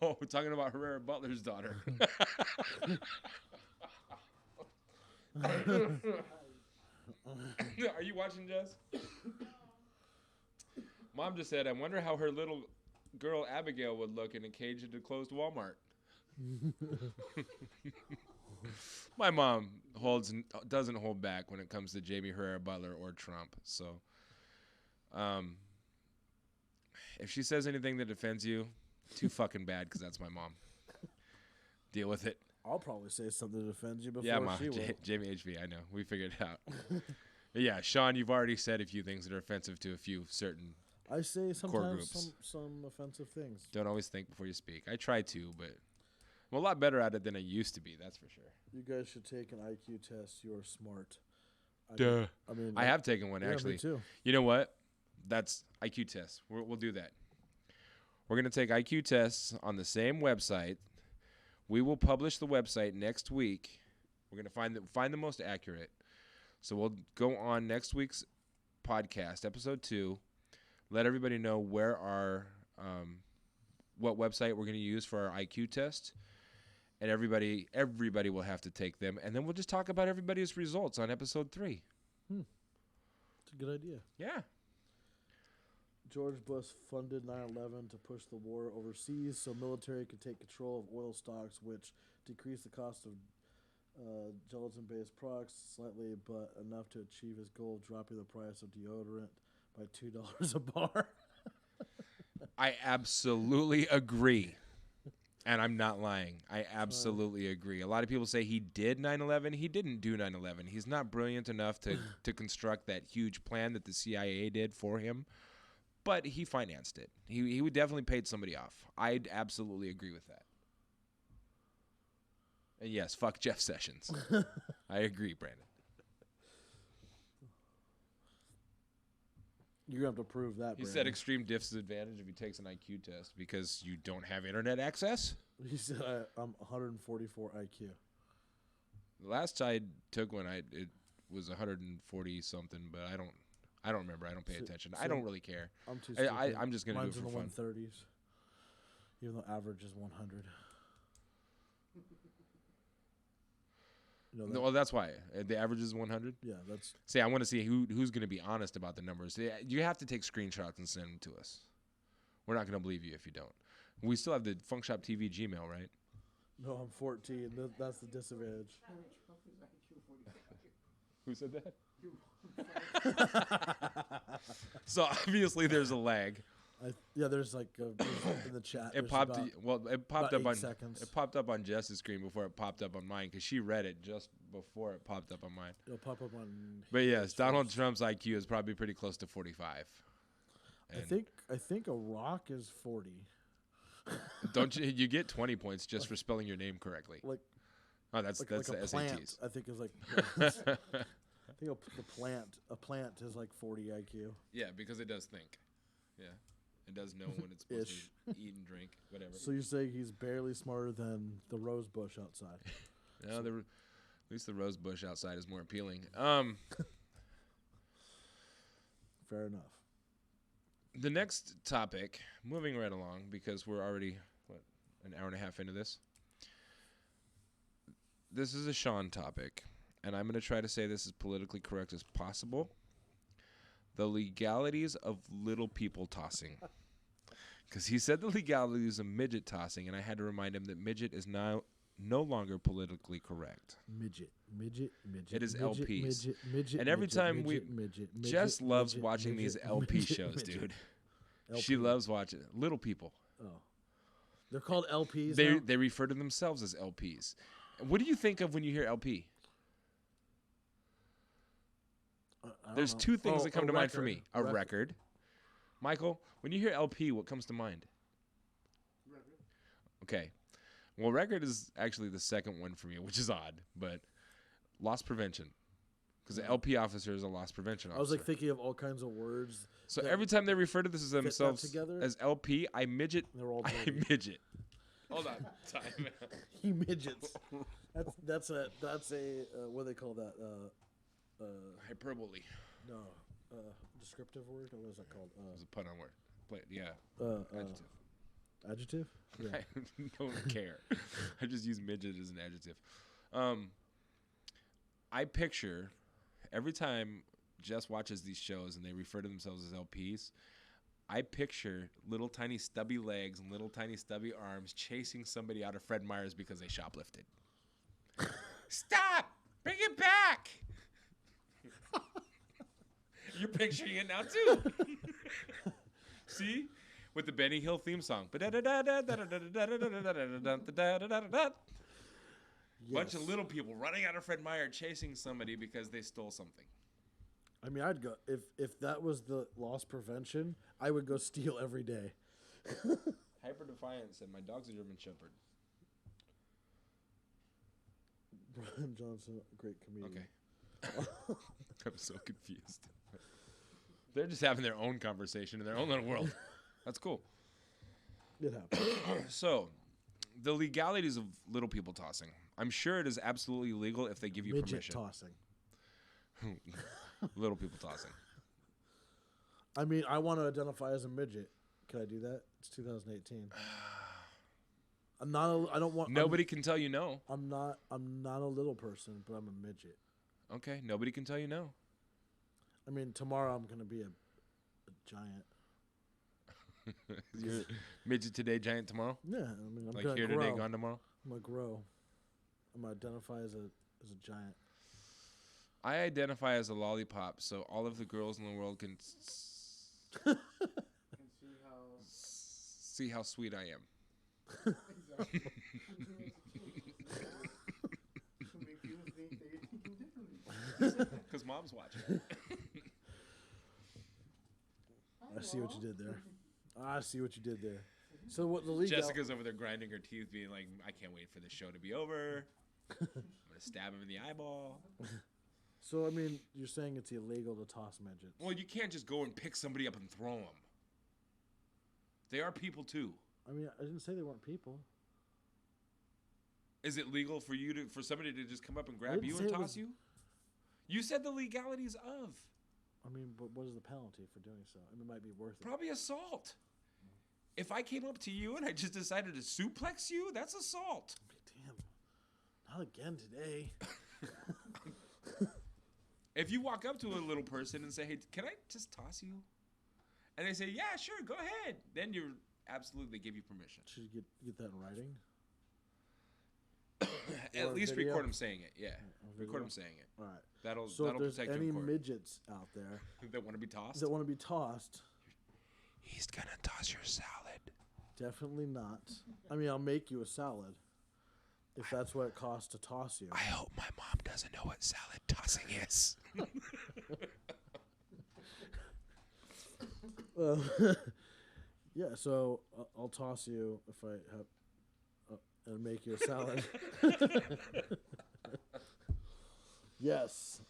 Oh, we're talking about Herrera Butler's daughter. Are you watching, Jess? Mom just said, I wonder how her little girl Abigail would look in a cage at a closed Walmart. My mom doesn't hold back when it comes to Jamie Herrera Butler or Trump. So, if she says anything that offends you, too fucking bad, because that's my mom. Deal with it. I'll probably say something that offends you before Yeah, Mom. she will. Jamie HV, I know. We figured it out. Yeah, Sean, you've already said a few things that are offensive to a few certain. I say sometimes groups. some offensive things. Don't always think before you speak. I try to, but I'm a lot better at it than I used to be, that's for sure. You guys should take an IQ test. You're smart. Duh. I mean, I have taken one, yeah, actually. Me too. You know what? That's IQ tests. We'll do that. We're going to take IQ tests on the same website. We will publish the website next week. We're going to find the most accurate. So we'll go on next week's podcast, episode 2, let everybody know where our what website we're going to use for our IQ test. And everybody will have to take them. And then we'll just talk about everybody's results on episode 3. It's a good idea. Yeah. George Bush funded 9/11 to push the war overseas so military could take control of oil stocks, which decreased the cost of gelatin-based products slightly, but enough to achieve his goal of dropping the price of deodorant by $2 a bar. I absolutely agree. And I'm not lying. I absolutely agree. A lot of people say he did 9/11. He didn't do 9/11. He's not brilliant enough to construct that huge plan that the CIA did for him. But he financed it. He would definitely paid somebody off. I'd absolutely agree with that. And yes, fuck Jeff Sessions. I agree, Brandon. You're going to have to prove that, He Brandon. said extreme disadvantage if he takes an IQ test because you don't have internet access. He said I'm 144 IQ. The last I took one, it was 140 something, but I don't remember. I don't pay attention. I don't really care. I'm too stupid. I'm just gonna Mine's do it in for the fun. 130s, even though average is 100. You know that? Well, that's why the average is 100. Yeah, that's See, I want to see who's going to be honest about the numbers. You have to take screenshots and send them to us. We're not going to believe you if you don't. We still have the Funk Shop TV Gmail, right? no. I'm 14. That's the disadvantage. Who said that? So obviously there's a lag. Yeah, there's like in the chat. It there's popped. about- It popped about up on 8 seconds. It popped up on Jess's screen before it popped up on mine because she read it just before it popped up on mine. It'll pop up on. But yes, his Donald first. Trump's IQ is probably pretty close to 45. I think a rock is 40. Don't you get 20 points just for spelling your name correctly? Like Oh, that's like the a plant. SATs. I think is like. I think a plant is like 40 IQ. Yeah, because it does think. Yeah, it does know when it's supposed to eat and drink, whatever. So you say he's barely smarter than the rose bush outside. No, at least the rose bush outside is more appealing. Fair enough. The next topic, moving right along because we're already an hour and a half into this. This is a Sean topic, and I'm going to try to say this as politically correct as possible. The legalities of little people tossing. Because he said the legalities of midget tossing, and I had to remind him that midget is now no longer politically correct. Midget. It is midget, LPs. Midget, And every midget, time midget, Jess loves midget, watching these midget, LP midget, shows, midget. dude. LP. She loves watching little people. Oh, they're called LPs. now? They refer to themselves as LPs. What do you think of when you hear LP? I don't There's know. two things Oh, that come a to mind for record. me. A record. Michael, when you hear LP, what comes to mind? Okay. Well, record is actually the second one for me, which is odd, but loss prevention. Because the LP officer is a loss prevention officer. I was like thinking of all kinds of words. So that every time they refer to this as that themselves together? as LP, I midget. They're all I dirty. midget. Hold on. Time out. He midgets. That's a what do they call that? Hyperbole. No, descriptive word. Or what is that called? It's a pun on word. Yeah. Adjective. Adjective. Yeah. I don't care. I just use midget as an adjective. I picture every time Jess watches these shows and they refer to themselves as LPs, I picture little tiny stubby legs and little tiny stubby arms chasing somebody out of Fred Meyer's because they shoplifted. Stop! Bring it back! You're picturing it now too. See? With the Benny Hill theme song. Bunch of little people running out of Fred Meyer chasing somebody because they stole something. I mean, I'd go if that was the loss prevention. I would go steal every day. Hyper Defiant said, "My dog's a German Shepherd." Brian Johnson, great comedian. Okay. I'm so confused. They're just having their own conversation in their own little world. That's cool. It happens. So, the legalities of little people tossing. I'm sure it is absolutely legal if they give you Midget permission. tossing. Little people tossing. I mean, I want to identify as a midget. Can I do that? It's 2018. I'm not. I don't want. Nobody can tell you no. I'm not a little person, but I'm a midget. Okay, nobody can tell you no. I mean, tomorrow I'm gonna be a giant. You're midget today, giant tomorrow. Yeah, I mean, I'm Like gonna here grow. today, gone tomorrow. I'm gonna grow. I'm gonna identify as a giant. I identify as a lollipop, so all of the girls in the world can And see how See how sweet I am. Exactly. To make people think they're thinking differently. Because mom's watching. I see what you did there. I see what you did there. So what the league? Jessica's over there grinding her teeth, being like, I can't wait for the show to be over. I'm going to stab him in the eyeball. So, I mean, you're saying it's illegal to toss midgets. Well, you can't just go and pick somebody up and throw them. They are people, too. I mean, I didn't say they weren't people. Is it legal for somebody to just come up and I grab didn't you say and it toss was- you? You said the legalities of. I mean, but what is the penalty for doing so? I mean, it might be worth it. Probably assault. If I came up to you and I just decided to suplex you, that's assault. Damn. Not again today. If you walk up to a little person and say, hey, can I just toss you? And they say, yeah, sure, go ahead. Then you're absolutely give you permission. Should you get that in writing? At Or least video? record them saying it. Yeah. A Record video? them saying it. All right. That'll So if there's protect you any in court. midgets out there That want to be tossed? that want to be tossed, He's going to toss your salad. definitely not. I mean, I'll make you a salad if that's what it costs to toss you. I hope my mom doesn't know what salad tossing is. Yeah, so I'll toss you if I have and make you a salad. Yes,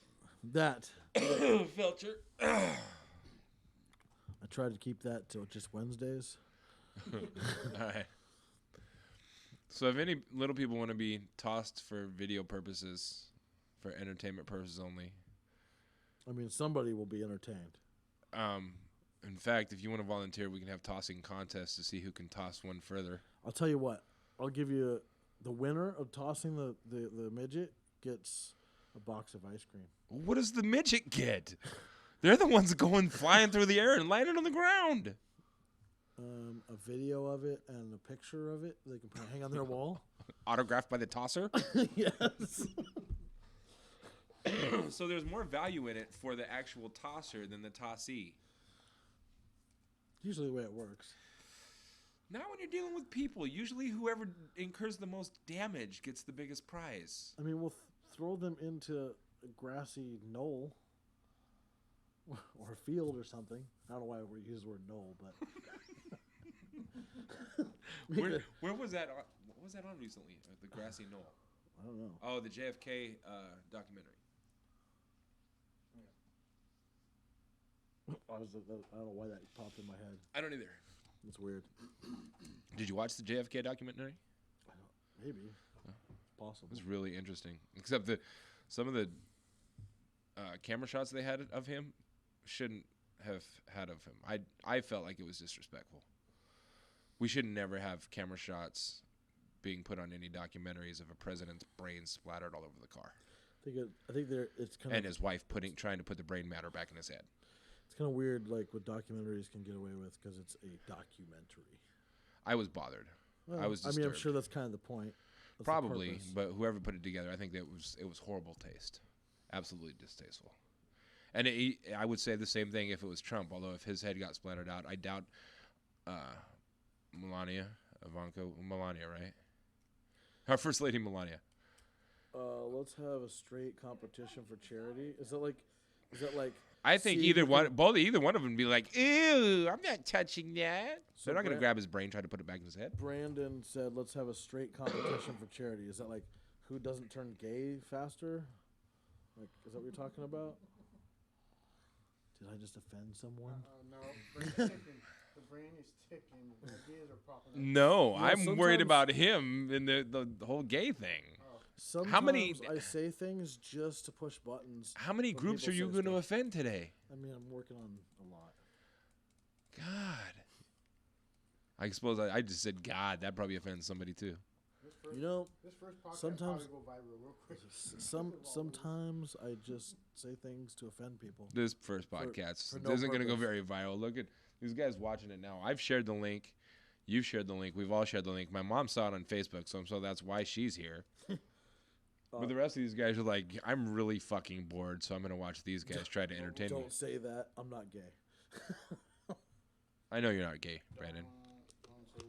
that. Filter. I tried to keep that till just Wednesdays. All right. So if any little people want to be tossed for video purposes, for entertainment purposes only, I mean, somebody will be entertained. in fact, if you want to volunteer, we can have tossing contests to see who can toss one further. I'll tell you what. I'll give you the winner of tossing the midget gets a box of ice cream. What does the midget get? They're the ones going flying through the air and landing on the ground. A video of it and a picture of it they can hang on their wall. Autographed by the tosser. Yes. So there's more value in it for the actual tosser than the tossee. Usually the way it works. Not when you're dealing with people. Usually whoever incurs the most damage gets the biggest prize. I mean, we'll throw them into a grassy knoll or a field or something. I don't know why we use the word knoll, but Where was that? What was that on recently? The grassy knoll. I don't know. Oh, the JFK documentary. I don't know why that popped in my head. I don't either. It's weird. Did you watch the JFK documentary? Maybe. It Possible. was really interesting. Except some of the camera shots they had of him shouldn't have had of him. I felt like it was disrespectful. We should never have camera shots being put on any documentaries of a president's brain splattered all over the car. I think it's kind And of his wife trying to put the brain matter back in his head. it's kind of weird, like what documentaries can get away with because it's a documentary. I was bothered. Well, I was I mean, I'm disturbed. sure that's kind of the point. That's the Probably, purpose. but whoever put it together, I think that it was horrible taste, absolutely distasteful. And I would say the same thing if it was Trump. Although if his head got splattered out, I doubt Melania, right? Our first lady, Melania. Let's have a straight competition for charity. Is that like? I think see either who one of them would be like, "Ew, I'm not touching that." So They're not going to Brand- grab his brain, try to put it back in his head. Brandon said, "Let's have a straight competition for charity." Is that like who doesn't turn gay faster? Like, is that what you're talking about? Did I just offend someone? No, brain's ticking. The brain is ticking. The ideas are popping up. No, Yeah, I'm worried sometimes- about him and the whole gay thing. Sometimes many- I say things just to push buttons. How many when groups people are you say going to stuff. offend today? I mean, I'm working on a lot. God. I suppose I just said God. That probably offends somebody too. You know, This first podcast sometimes- probably go viral real quick. sometimes I just say things to offend people. This first podcast for no isn't going to go purpose. very viral. Look at these guys watching it now. I've shared the link. You've shared the link. We've all shared the link. My mom saw it on Facebook, so that's why she's here. But the rest of these guys are like, I'm really fucking bored, so I'm going to watch these guys try to entertain me. Don't say that. I'm not gay. I know you're not gay, Brandon. Don't say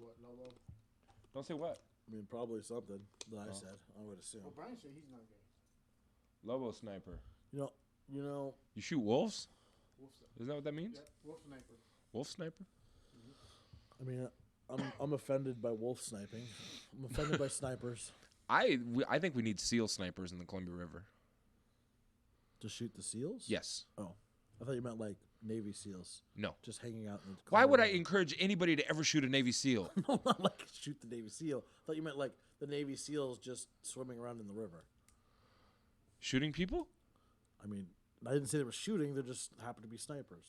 Don't say what. I mean, probably something that I said. I would assume. Well, Brian said he's not gay. Lobo sniper. You know. You shoot wolves? Wolf sniper. Isn't that what that means? Yep, wolf sniper. Wolf sniper? I mean, I'm offended by wolf sniping. I'm offended by snipers. I think we need seal snipers in the Columbia River. To shoot the seals? Yes. Oh, I thought you meant like Navy SEALs. No. Just hanging out. In the Why would I Columbia encourage anybody to ever shoot a Navy SEAL? River. No, not like shoot the Navy SEAL. I thought you meant like the Navy SEALs just swimming around in the river. Shooting people? I mean, I didn't say they were shooting. They just happen to be snipers.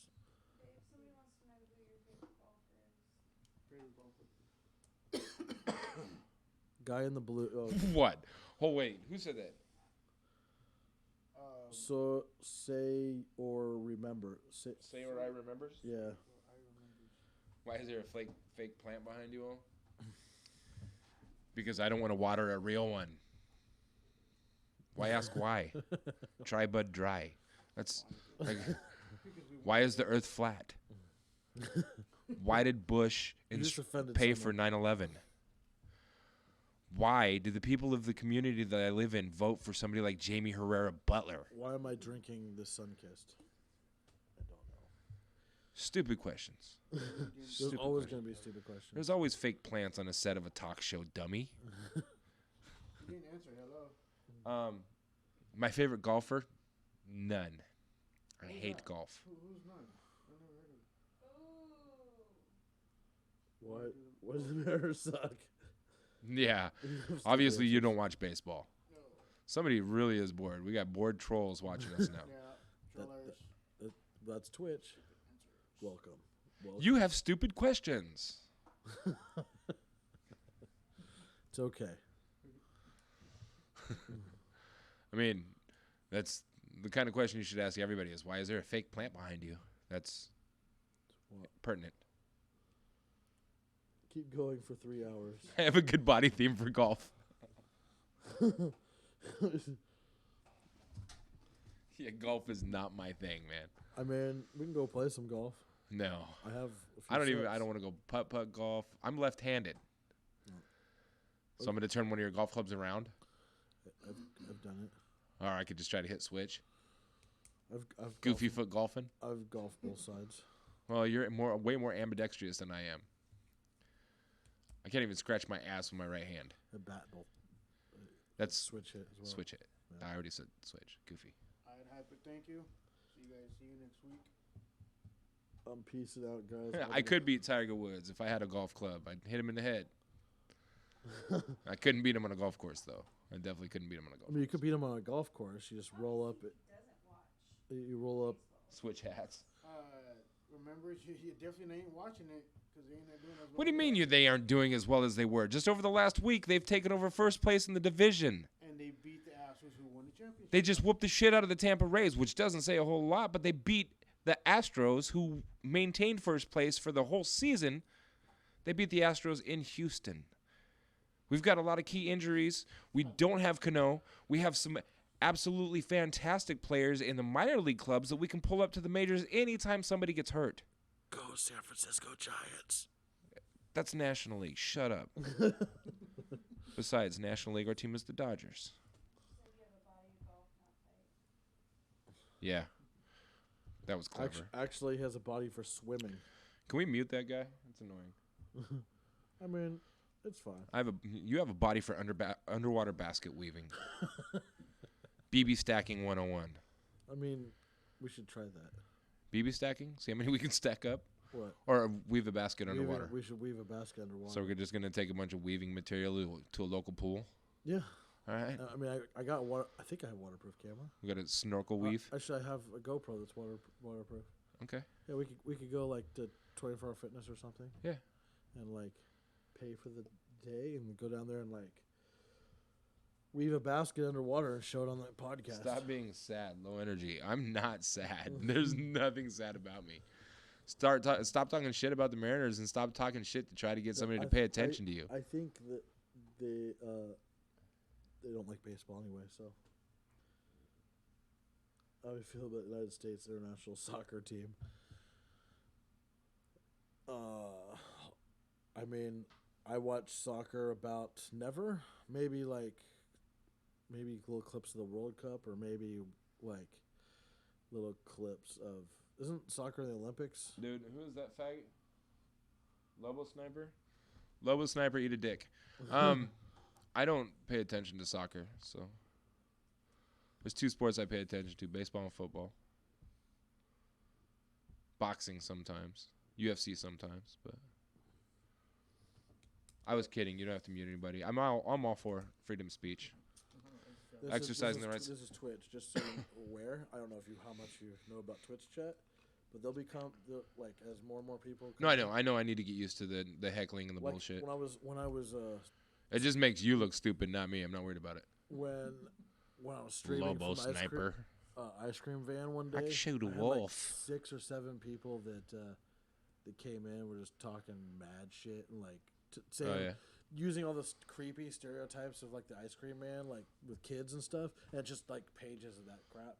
If somebody wants to know who your favorite golfer is. Favorite golfer. Guy in the blue. What? Oh, wait. Who said that? So say or remember. Say or I remembers? yeah. I remember. Why is there a fake plant behind you all? Because I don't want to water a real one. Why ask why? Try Bud Dry. That's like, why is the earth flat? Why did Bush just offended pay someone. for 9/11? Why do the people of the community that I live in vote for somebody like Jamie Herrera Butler? Why am I drinking the Sunkist? I don't know. Stupid questions. There's Stupid always questions. going to be stupid questions. There's always fake plants on a set of a talk show, dummy. You didn't answer. Hello. My favorite golfer? None. I hate golf. Who's none? I never heard of it. What? What does the matter suck? Yeah. Obviously, you don't watch baseball. Somebody really is bored. We got bored trolls watching us now. Yeah. Trollers. That's Twitch. Welcome. You have stupid questions. It's okay. I mean, that's the kind of question you should ask everybody is, why is there a fake plant behind you? That's pertinent. Keep going for 3 hours. I have a good body theme for golf. Yeah, golf is not my thing, man. I mean, we can go play some golf. No. I have. I don't want to go putt golf. I'm left-handed. So I'm going to turn one of your golf clubs around. I've done it. Or I could just try to hit switch. I've Goofy foot golfing. I've golfed both sides. Well, you're way more ambidextrous than I am. I can't even scratch my ass with my right hand. A bat will That's switch hit as well. switch it. Yeah. I already said switch. Goofy. All right, Hyper. Thank you. See you next week. I'm peacing out, guys. I could beat Tiger Woods if I had a golf club. I'd hit him in the head. I couldn't beat him on a golf course, though. I definitely couldn't beat him on a golf I mean, you could beat him on a golf course. You just roll up. You roll up. Switch hats. Remember, you definitely ain't watching it because they ain't not doing as well. What do you mean they aren't doing as well as they were? Just over the last week, they've taken over first place in the division. And they beat the Astros who won the championship. They just whooped the shit out of the Tampa Rays, which doesn't say a whole lot, but they beat the Astros, who maintained first place for the whole season. They beat the Astros in Houston. We've got a lot of key injuries. We don't have Cano. We have some absolutely fantastic players in the minor league clubs that we can pull up to the majors anytime somebody gets hurt. Go San Francisco Giants. That's National League. Shut up. Besides, National League, our team is the Dodgers. Yeah. That was clever. Actually, has a body for swimming. Can we mute that guy? That's annoying. I mean, it's fine. You have a body for underwater basket weaving. BB stacking 101. I mean, we should try that. BB stacking? See how many we can stack up? What? Or weave a basket underwater. We should weave a basket underwater. So we're just going to take a bunch of weaving material to a local pool? Yeah. All right. I mean, I got water. I think I have a waterproof camera. We got a snorkel weave? Actually, I have a GoPro that's waterproof. Okay. Yeah, we could go like to 24-hour fitness or something. Yeah. And like pay for the day and go down there and like weave a basket underwater and show it on that podcast. Stop being sad, low energy. I'm not sad. There's nothing sad about me. Stop talking shit about the Mariners and stop talking shit to try to get somebody to pay attention to you. I think that they don't like baseball anyway, so how do you feel about the United States international soccer team? I mean, I watch soccer about never. Maybe little clips of the World Cup, or maybe like little clips of. Isn't soccer in the Olympics? Dude, who is that faggot? Lobo Sniper? Lobo Sniper, eat a dick. I don't pay attention to soccer, so. There's 2 sports I pay attention to, baseball and football. Boxing sometimes. UFC sometimes, but. I was kidding. You don't have to mute anybody. I'm all for freedom of speech. Exercising the rights. This is Twitch, just so you're aware. I don't know how much you know about Twitch chat, but they'll become like as more and more people. No, I know. I know. I need to get used to the heckling and the like bullshit. When I was It just makes you look stupid, not me. I'm not worried about it. when I was streaming Lobo from Sniper. Ice cream van one day. I could shoot a I had wolf. Like 6 or 7 people that came in were just talking mad shit and like saying using all the creepy stereotypes of like the ice cream man, like with kids and stuff, and just like pages of that crap.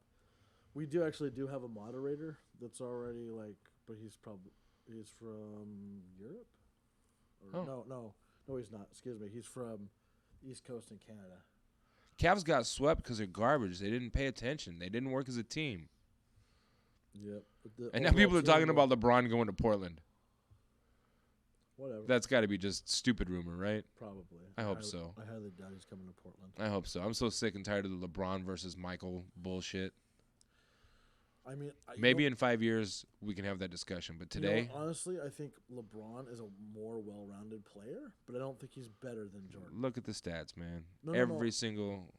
We do have a moderator that's already like, but he's from Europe. Or no, he's not. Excuse me, he's from East Coast in Canada. Cavs got swept because they're garbage. They didn't pay attention. They didn't work as a team. Yep. And now people are talking about LeBron going to Portland. Whatever. That's got to be just stupid rumor, right? Probably. I hope so. I highly doubt he's coming to Portland. I hope so. I'm so sick and tired of the LeBron versus Michael bullshit. I mean, maybe in 5 years we can have that discussion, but today, honestly, I think LeBron is a more well-rounded player, but I don't think he's better than Jordan. Look at the stats, man. No. Single.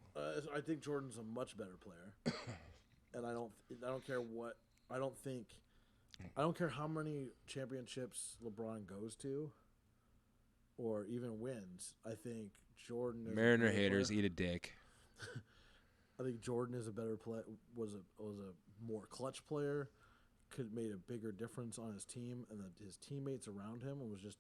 I think Jordan's a much better player, and I don't care what. I don't care how many championships LeBron goes to, or even wins. I think Jordan is Mariner haters eat a dick. I think Jordan is a better player. Was a more clutch player. Made a bigger difference on his team and his teammates around him, and was just.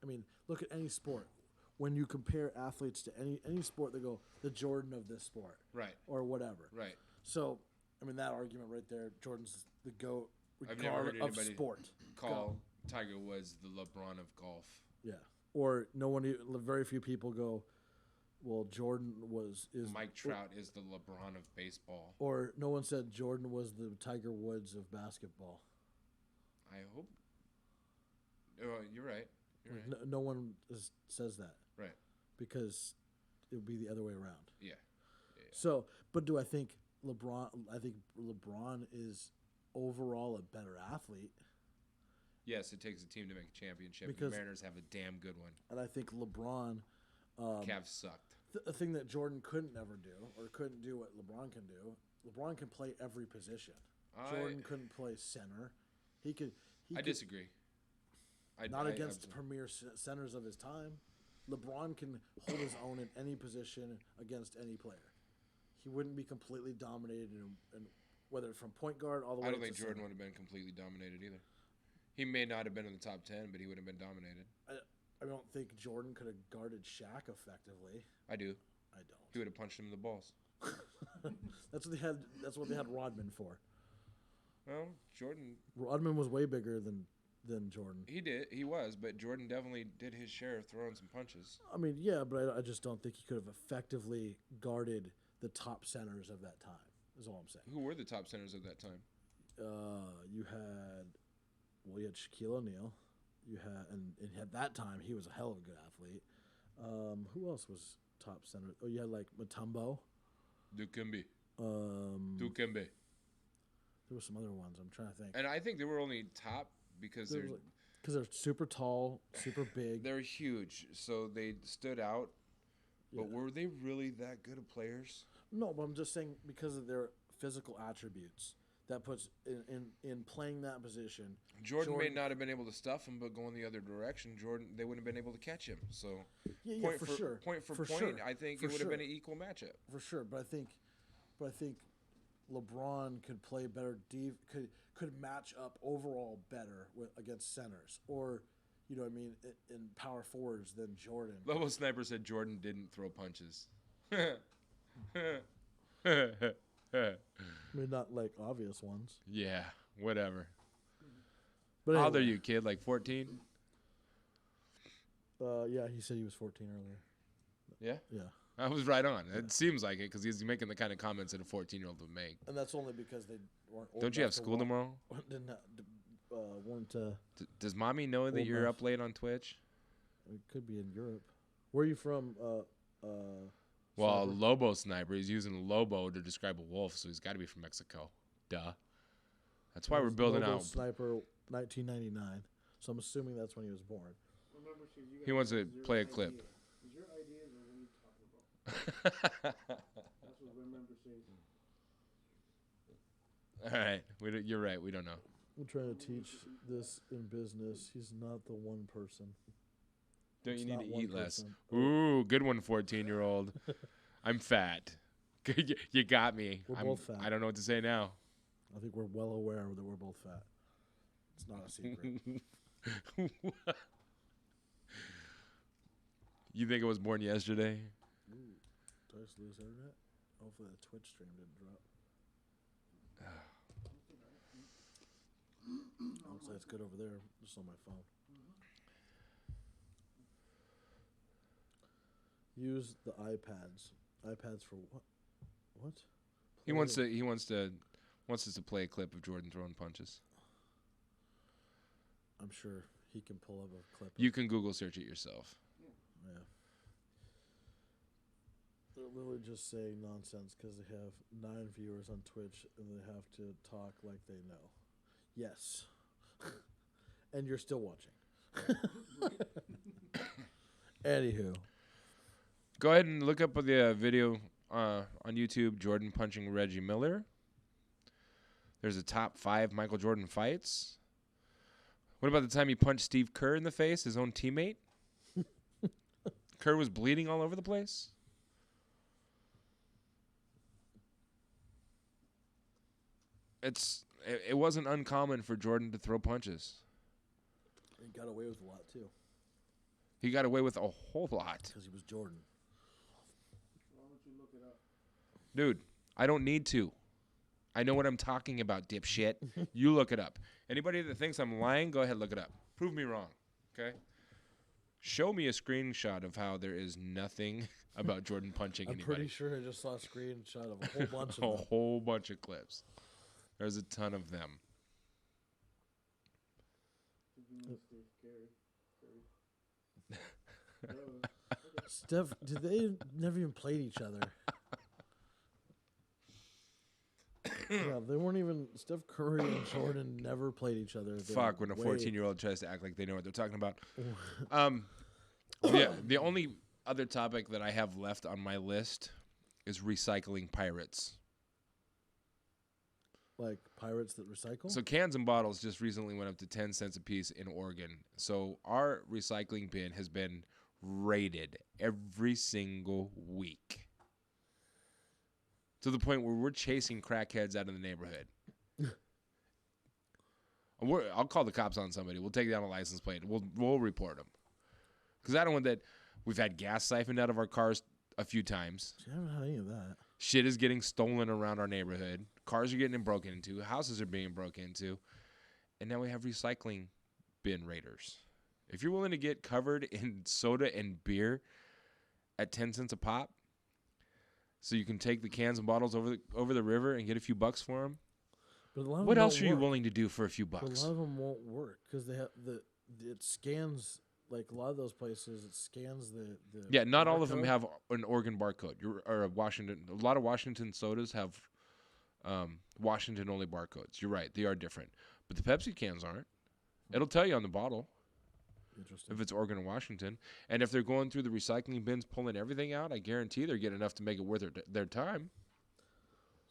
I mean, look at any sport. When you compare athletes to any sport, they go the Jordan of this sport, right, or whatever, right. So, I mean, that argument right there, Jordan's the GOAT. I've never heard anybody sport. call Tiger Woods the LeBron of golf. Yeah, or no one. Very few people go. Well, Jordan is Mike Trout is the LeBron of baseball. Or no one said Jordan was the Tiger Woods of basketball. I hope. Oh, you're right. You're right. No one says that. Right. Because it would be the other way around. Yeah. So, but do I think LeBron? I think LeBron is overall a better athlete. Yes, it takes a team to make a championship. Because the Mariners have a damn good one. And I think LeBron. Cavs sucked. The thing that Jordan couldn't ever do, or couldn't do what LeBron can do. LeBron can play every position. Jordan couldn't play center. He could. I disagree. Not against the premier centers of his time. LeBron can hold his own in any position against any player. He wouldn't be completely dominated, in whether from point guard all the way. I don't think Jordan would have been completely dominated either. He may not have been in the top 10, but he would have been dominated. I don't think Jordan could have guarded Shaq effectively. I do. I don't. He would have punched him in the balls. That's what they had Rodman for. Well, Rodman was way bigger than Jordan. He was, but Jordan definitely did his share of throwing some punches. I mean, yeah, but I just don't think he could have effectively guarded the top centers of that time. Is all I'm saying. Who were the top centers of that time? You had Shaquille O'Neal. You had and at that time he was a hell of a good athlete. Who else was top center? Oh, you had like Mutombo. Dikembe. There were some other ones. I'm trying to think. And I think they were only top because they're super tall, super big. They're huge, so they stood out. Yeah. But were they really that good of players? No, but I'm just saying because of their physical attributes. That puts in playing that position. Jordan may not have been able to stuff him, but going the other direction, they wouldn't have been able to catch him. So, point for point, sure. I think it would have been an equal matchup for sure. But I think LeBron could play better. Could match up overall better against centers, or you know what I mean, in power forwards than Jordan. Lobo Sniper said Jordan didn't throw punches. I mean, not like obvious ones. Yeah, whatever. But how old are you, kid? Like 14? Yeah, he said he was 14 earlier. Yeah? Yeah. I was right on. It seems like it because he's making the kind of comments that a 14-year-old would make. And that's only because they weren't old Don't you enough have to school walk- tomorrow? Didn't weren't Does mommy know that Old you're enough. up late on Twitch? it could be in Europe. Where are you from? Well, Sniper? Lobo Sniper. He's using Lobo to describe a wolf, so he's got to be from Mexico. Duh. That's why we're building Lobo out. Sniper 1999. So I'm assuming that's when he was born. Remember, Steve, you He gotta wants to know it's your play a idea. clip. It's your ideas or what are you talking about? That's what remember says. All right. You're right. We don't know. I'm trying to teach this in business. He's not the one person. Don't It's you need not to one eat less? person. Ooh, good one, 14-year-old. I'm fat. You got me. We're both fat. I don't know what to say now. I think we're well aware that we're both fat. It's not a secret. You think I was born yesterday? Ooh, did I just lose internet? Hopefully the Twitch stream didn't drop. Looks like it's good over there. Just on my phone. Use the iPads. iPads for what? What? He wants us to play a clip of Jordan throwing punches. I'm sure he can pull up a clip. You can Google search it yourself. Yeah. They're literally just saying nonsense because they have 9 viewers on Twitch and they have to talk like they know. Yes. And you're still watching. Anywho. Go ahead and look up the video on YouTube, Jordan punching Reggie Miller. There's a top 5 Michael Jordan fights. What about the time he punched Steve Kerr in the face, his own teammate? Kerr was bleeding all over the place. It wasn't uncommon for Jordan to throw punches. He got away with a lot, too. He got away with a whole lot. Because he was Jordan. Why don't you look it up? Dude, I don't need to. I know what I'm talking about, dipshit. You look it up. Anybody that thinks I'm lying, go ahead, look it up. Prove me wrong, okay? Show me a screenshot of how there is nothing about Jordan punching I'm anybody. pretty sure I just saw a screenshot of a whole bunch of A them. whole bunch of clips. There's a ton of them. Did you know Steve Curry? Steph, did they never even played each other? Yeah, they weren't even. Steph Curry and Jordan never played each other. They Fuck, when a were way- 14-year-old tries to act like they know what they're talking about. The only other topic that I have left on my list is recycling pirates. Like pirates that recycle? So cans and bottles just recently went up to 10 cents a piece in Oregon. So our recycling bin has been raided every single week. To the point where we're chasing crackheads out of the neighborhood. I'll call the cops on somebody. We'll take down a license plate. We'll report them. Because I don't want that. We've had gas siphoned out of our cars a few times. I haven't had any of that. Shit is getting stolen around our neighborhood. Cars are getting broken into. Houses are being broken into. And now we have recycling bin raiders. If you're willing to get covered in soda and beer at 10 cents a pop, so you can take the cans and bottles over the river and get a few bucks for them, But a lot of what them else won't are you work. willing to do for a few But bucks? a lot of them won't work because they have it scans, like a lot of those places, it scans the Yeah, not all of them barcode. have an Oregon barcode. Or a Washington. A lot of Washington sodas have Washington only barcodes. You're right; they are different. But the Pepsi cans aren't. It'll tell you on the bottle Interesting. if it's Oregon or Washington. And if they're going through the recycling bins, pulling everything out, I guarantee they're getting enough to make it worth their time.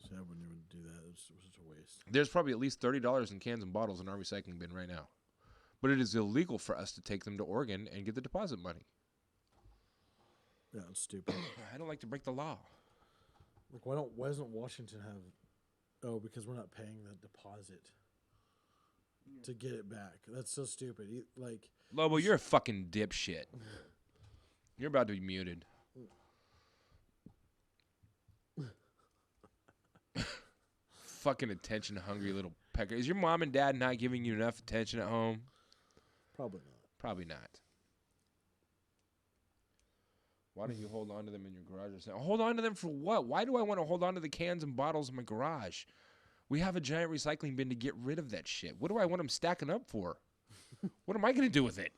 See, I wouldn't even do that. It was such a waste. There's probably at least $30 in cans and bottles in our recycling bin right now. But it is illegal for us to take them to Oregon and get the deposit money. Yeah, it's stupid. I don't like to break the law. Like, why doesn't Washington have? Oh, because we're not paying the deposit to get it back. That's so stupid. Like, Lobo, you're a fucking dipshit. You're about to be muted. Fucking attention hungry little pecker. Is your mom and dad not giving you enough attention at home? probably not. Probably not. Why don't you hold on to them in your garage or something? Hold on to them for what? Why do I want to hold on to the cans and bottles in my garage? We have a giant recycling bin to get rid of that shit. What do I want them stacking up for? What am I going to do with it?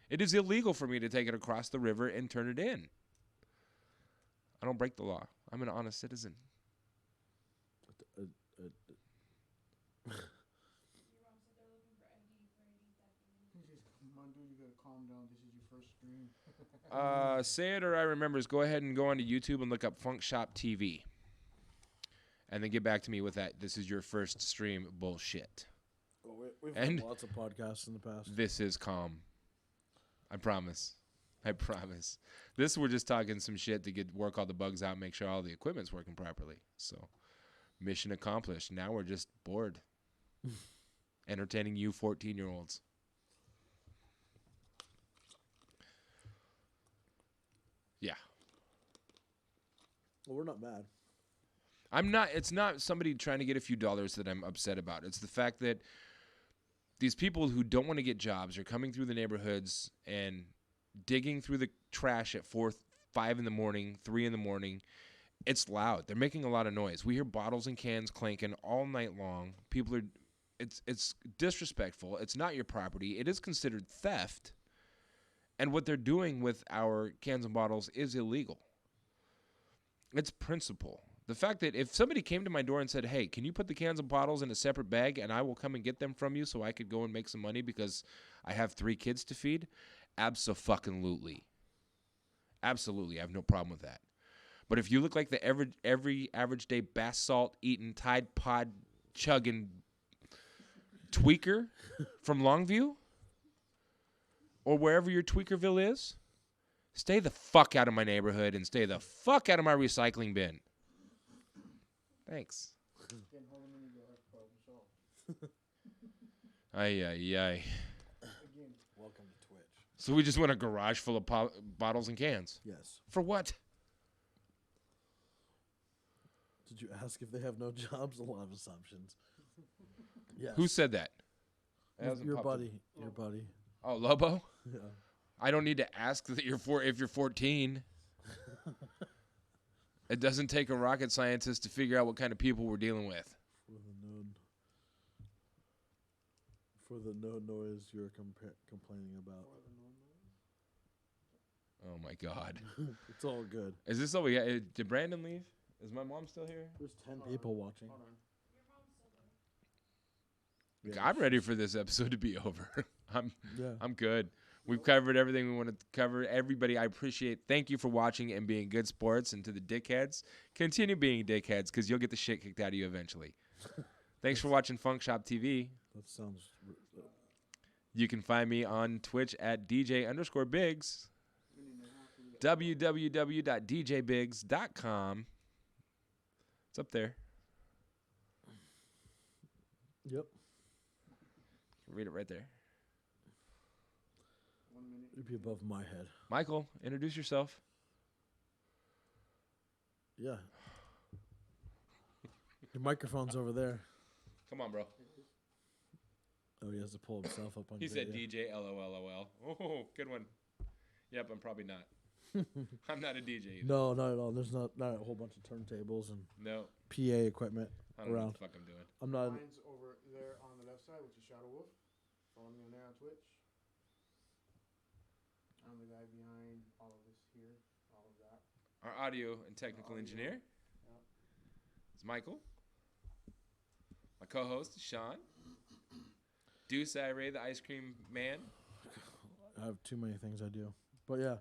It is illegal for me to take it across the river and turn it in. I don't break the law. I'm an honest citizen. Come on, dude, you gotta calm down. This is your first stream. Say it or I remember is go ahead and go onto YouTube and look up Funk Shop TV. And then get back to me with that. This is your first stream bullshit. Well, we've And- had lots of podcasts in the past. This is calm. I promise. I promise. This we're just talking some shit to work all the bugs out, make sure all the equipment's working properly. So, mission accomplished. Now we're just bored. Entertaining you 14-year-olds. Yeah. Well, we're not mad. I'm not. It's not somebody trying to get a few dollars that I'm upset about. It's the fact that these people who don't want to get jobs are coming through the neighborhoods and digging through the trash at 4, 5 in the morning, 3 in the morning. It's loud. They're making a lot of noise. We hear bottles and cans clanking all night long. People are. It's disrespectful. It's not your property. It is considered theft. And what they're doing with our cans and bottles is illegal. It's principle. The fact that if somebody came to my door and said, hey, can you put the cans and bottles in a separate bag and I will come and get them from you so I could go and make some money because I have 3 kids to feed? Abso-fucking-lutely. Absolutely. I have no problem with that. But if you look like the every average day bath salt eating, Tide Pod chugging tweaker from Longview or wherever your Tweakerville is, stay the fuck out of my neighborhood and stay the fuck out of my recycling bin. Thanks. Ay, ay, ay. Welcome to Twitch. So we just want a garage full of bottles and cans. Yes. For what? Did you ask if they have no jobs? A lot of assumptions. Yes. Who said that? It hasn't Your popped up. buddy. Your buddy. Oh, Lobo? Yeah. I don't need to ask that if you're 14. It doesn't take a rocket scientist to figure out what kind of people we're dealing with. For the no noise you're complaining about. Oh, my God. It's all good. Is this all we got? Did Brandon leave? Is my mom still here? There's 10 people watching. Yeah. I'm ready for this episode to be over. Yeah. I'm good. We've covered everything we want to cover. Everybody, I appreciate. Thank you for watching and being good sports. And to the dickheads, continue being dickheads because you'll get the shit kicked out of you eventually. Thanks for watching Funk Shop TV. That sounds. You can find me on Twitch at DJ_Biggs. www.djbiggs.com. It's up there. Yep. Read it right there. It'd be above my head. Michael, introduce yourself. Yeah. Your microphone's over there. Come on, bro. Oh, he has to pull himself up on He said video. DJ LOLOL. Oh, good one. Yep, I'm probably not. I'm not a DJ either. No, not at all. There's not a whole bunch of turntables and No. PA equipment I don't know around. what the fuck I'm doing. I'm not. Mine's over there on the left side, which is Shadow Wolf. Follow me on there on Twitch. I'm the guy behind all of this here, all of that. Our audio and technical engineer is Michael. My co-host is Sean. Deuce Ray, the ice cream man. I have too many things I do. But yeah.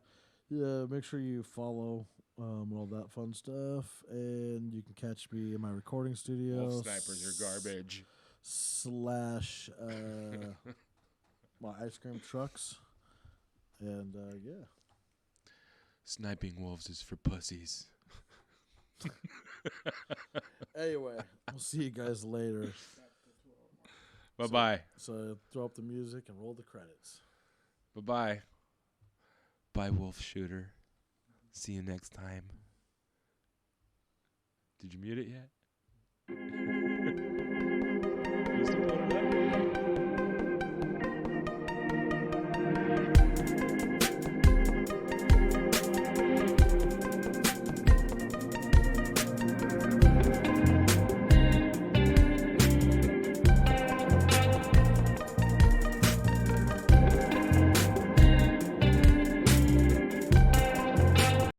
Make sure you follow all that fun stuff, and you can catch me in my recording studio. Wolf snipers are garbage. / my ice cream trucks, and yeah. Sniping wolves is for pussies. Anyway, we'll see you guys later. Bye-bye. So throw up the music and roll the credits. Bye-bye. Bye, wolf shooter. See you next time. Did you mute it yet?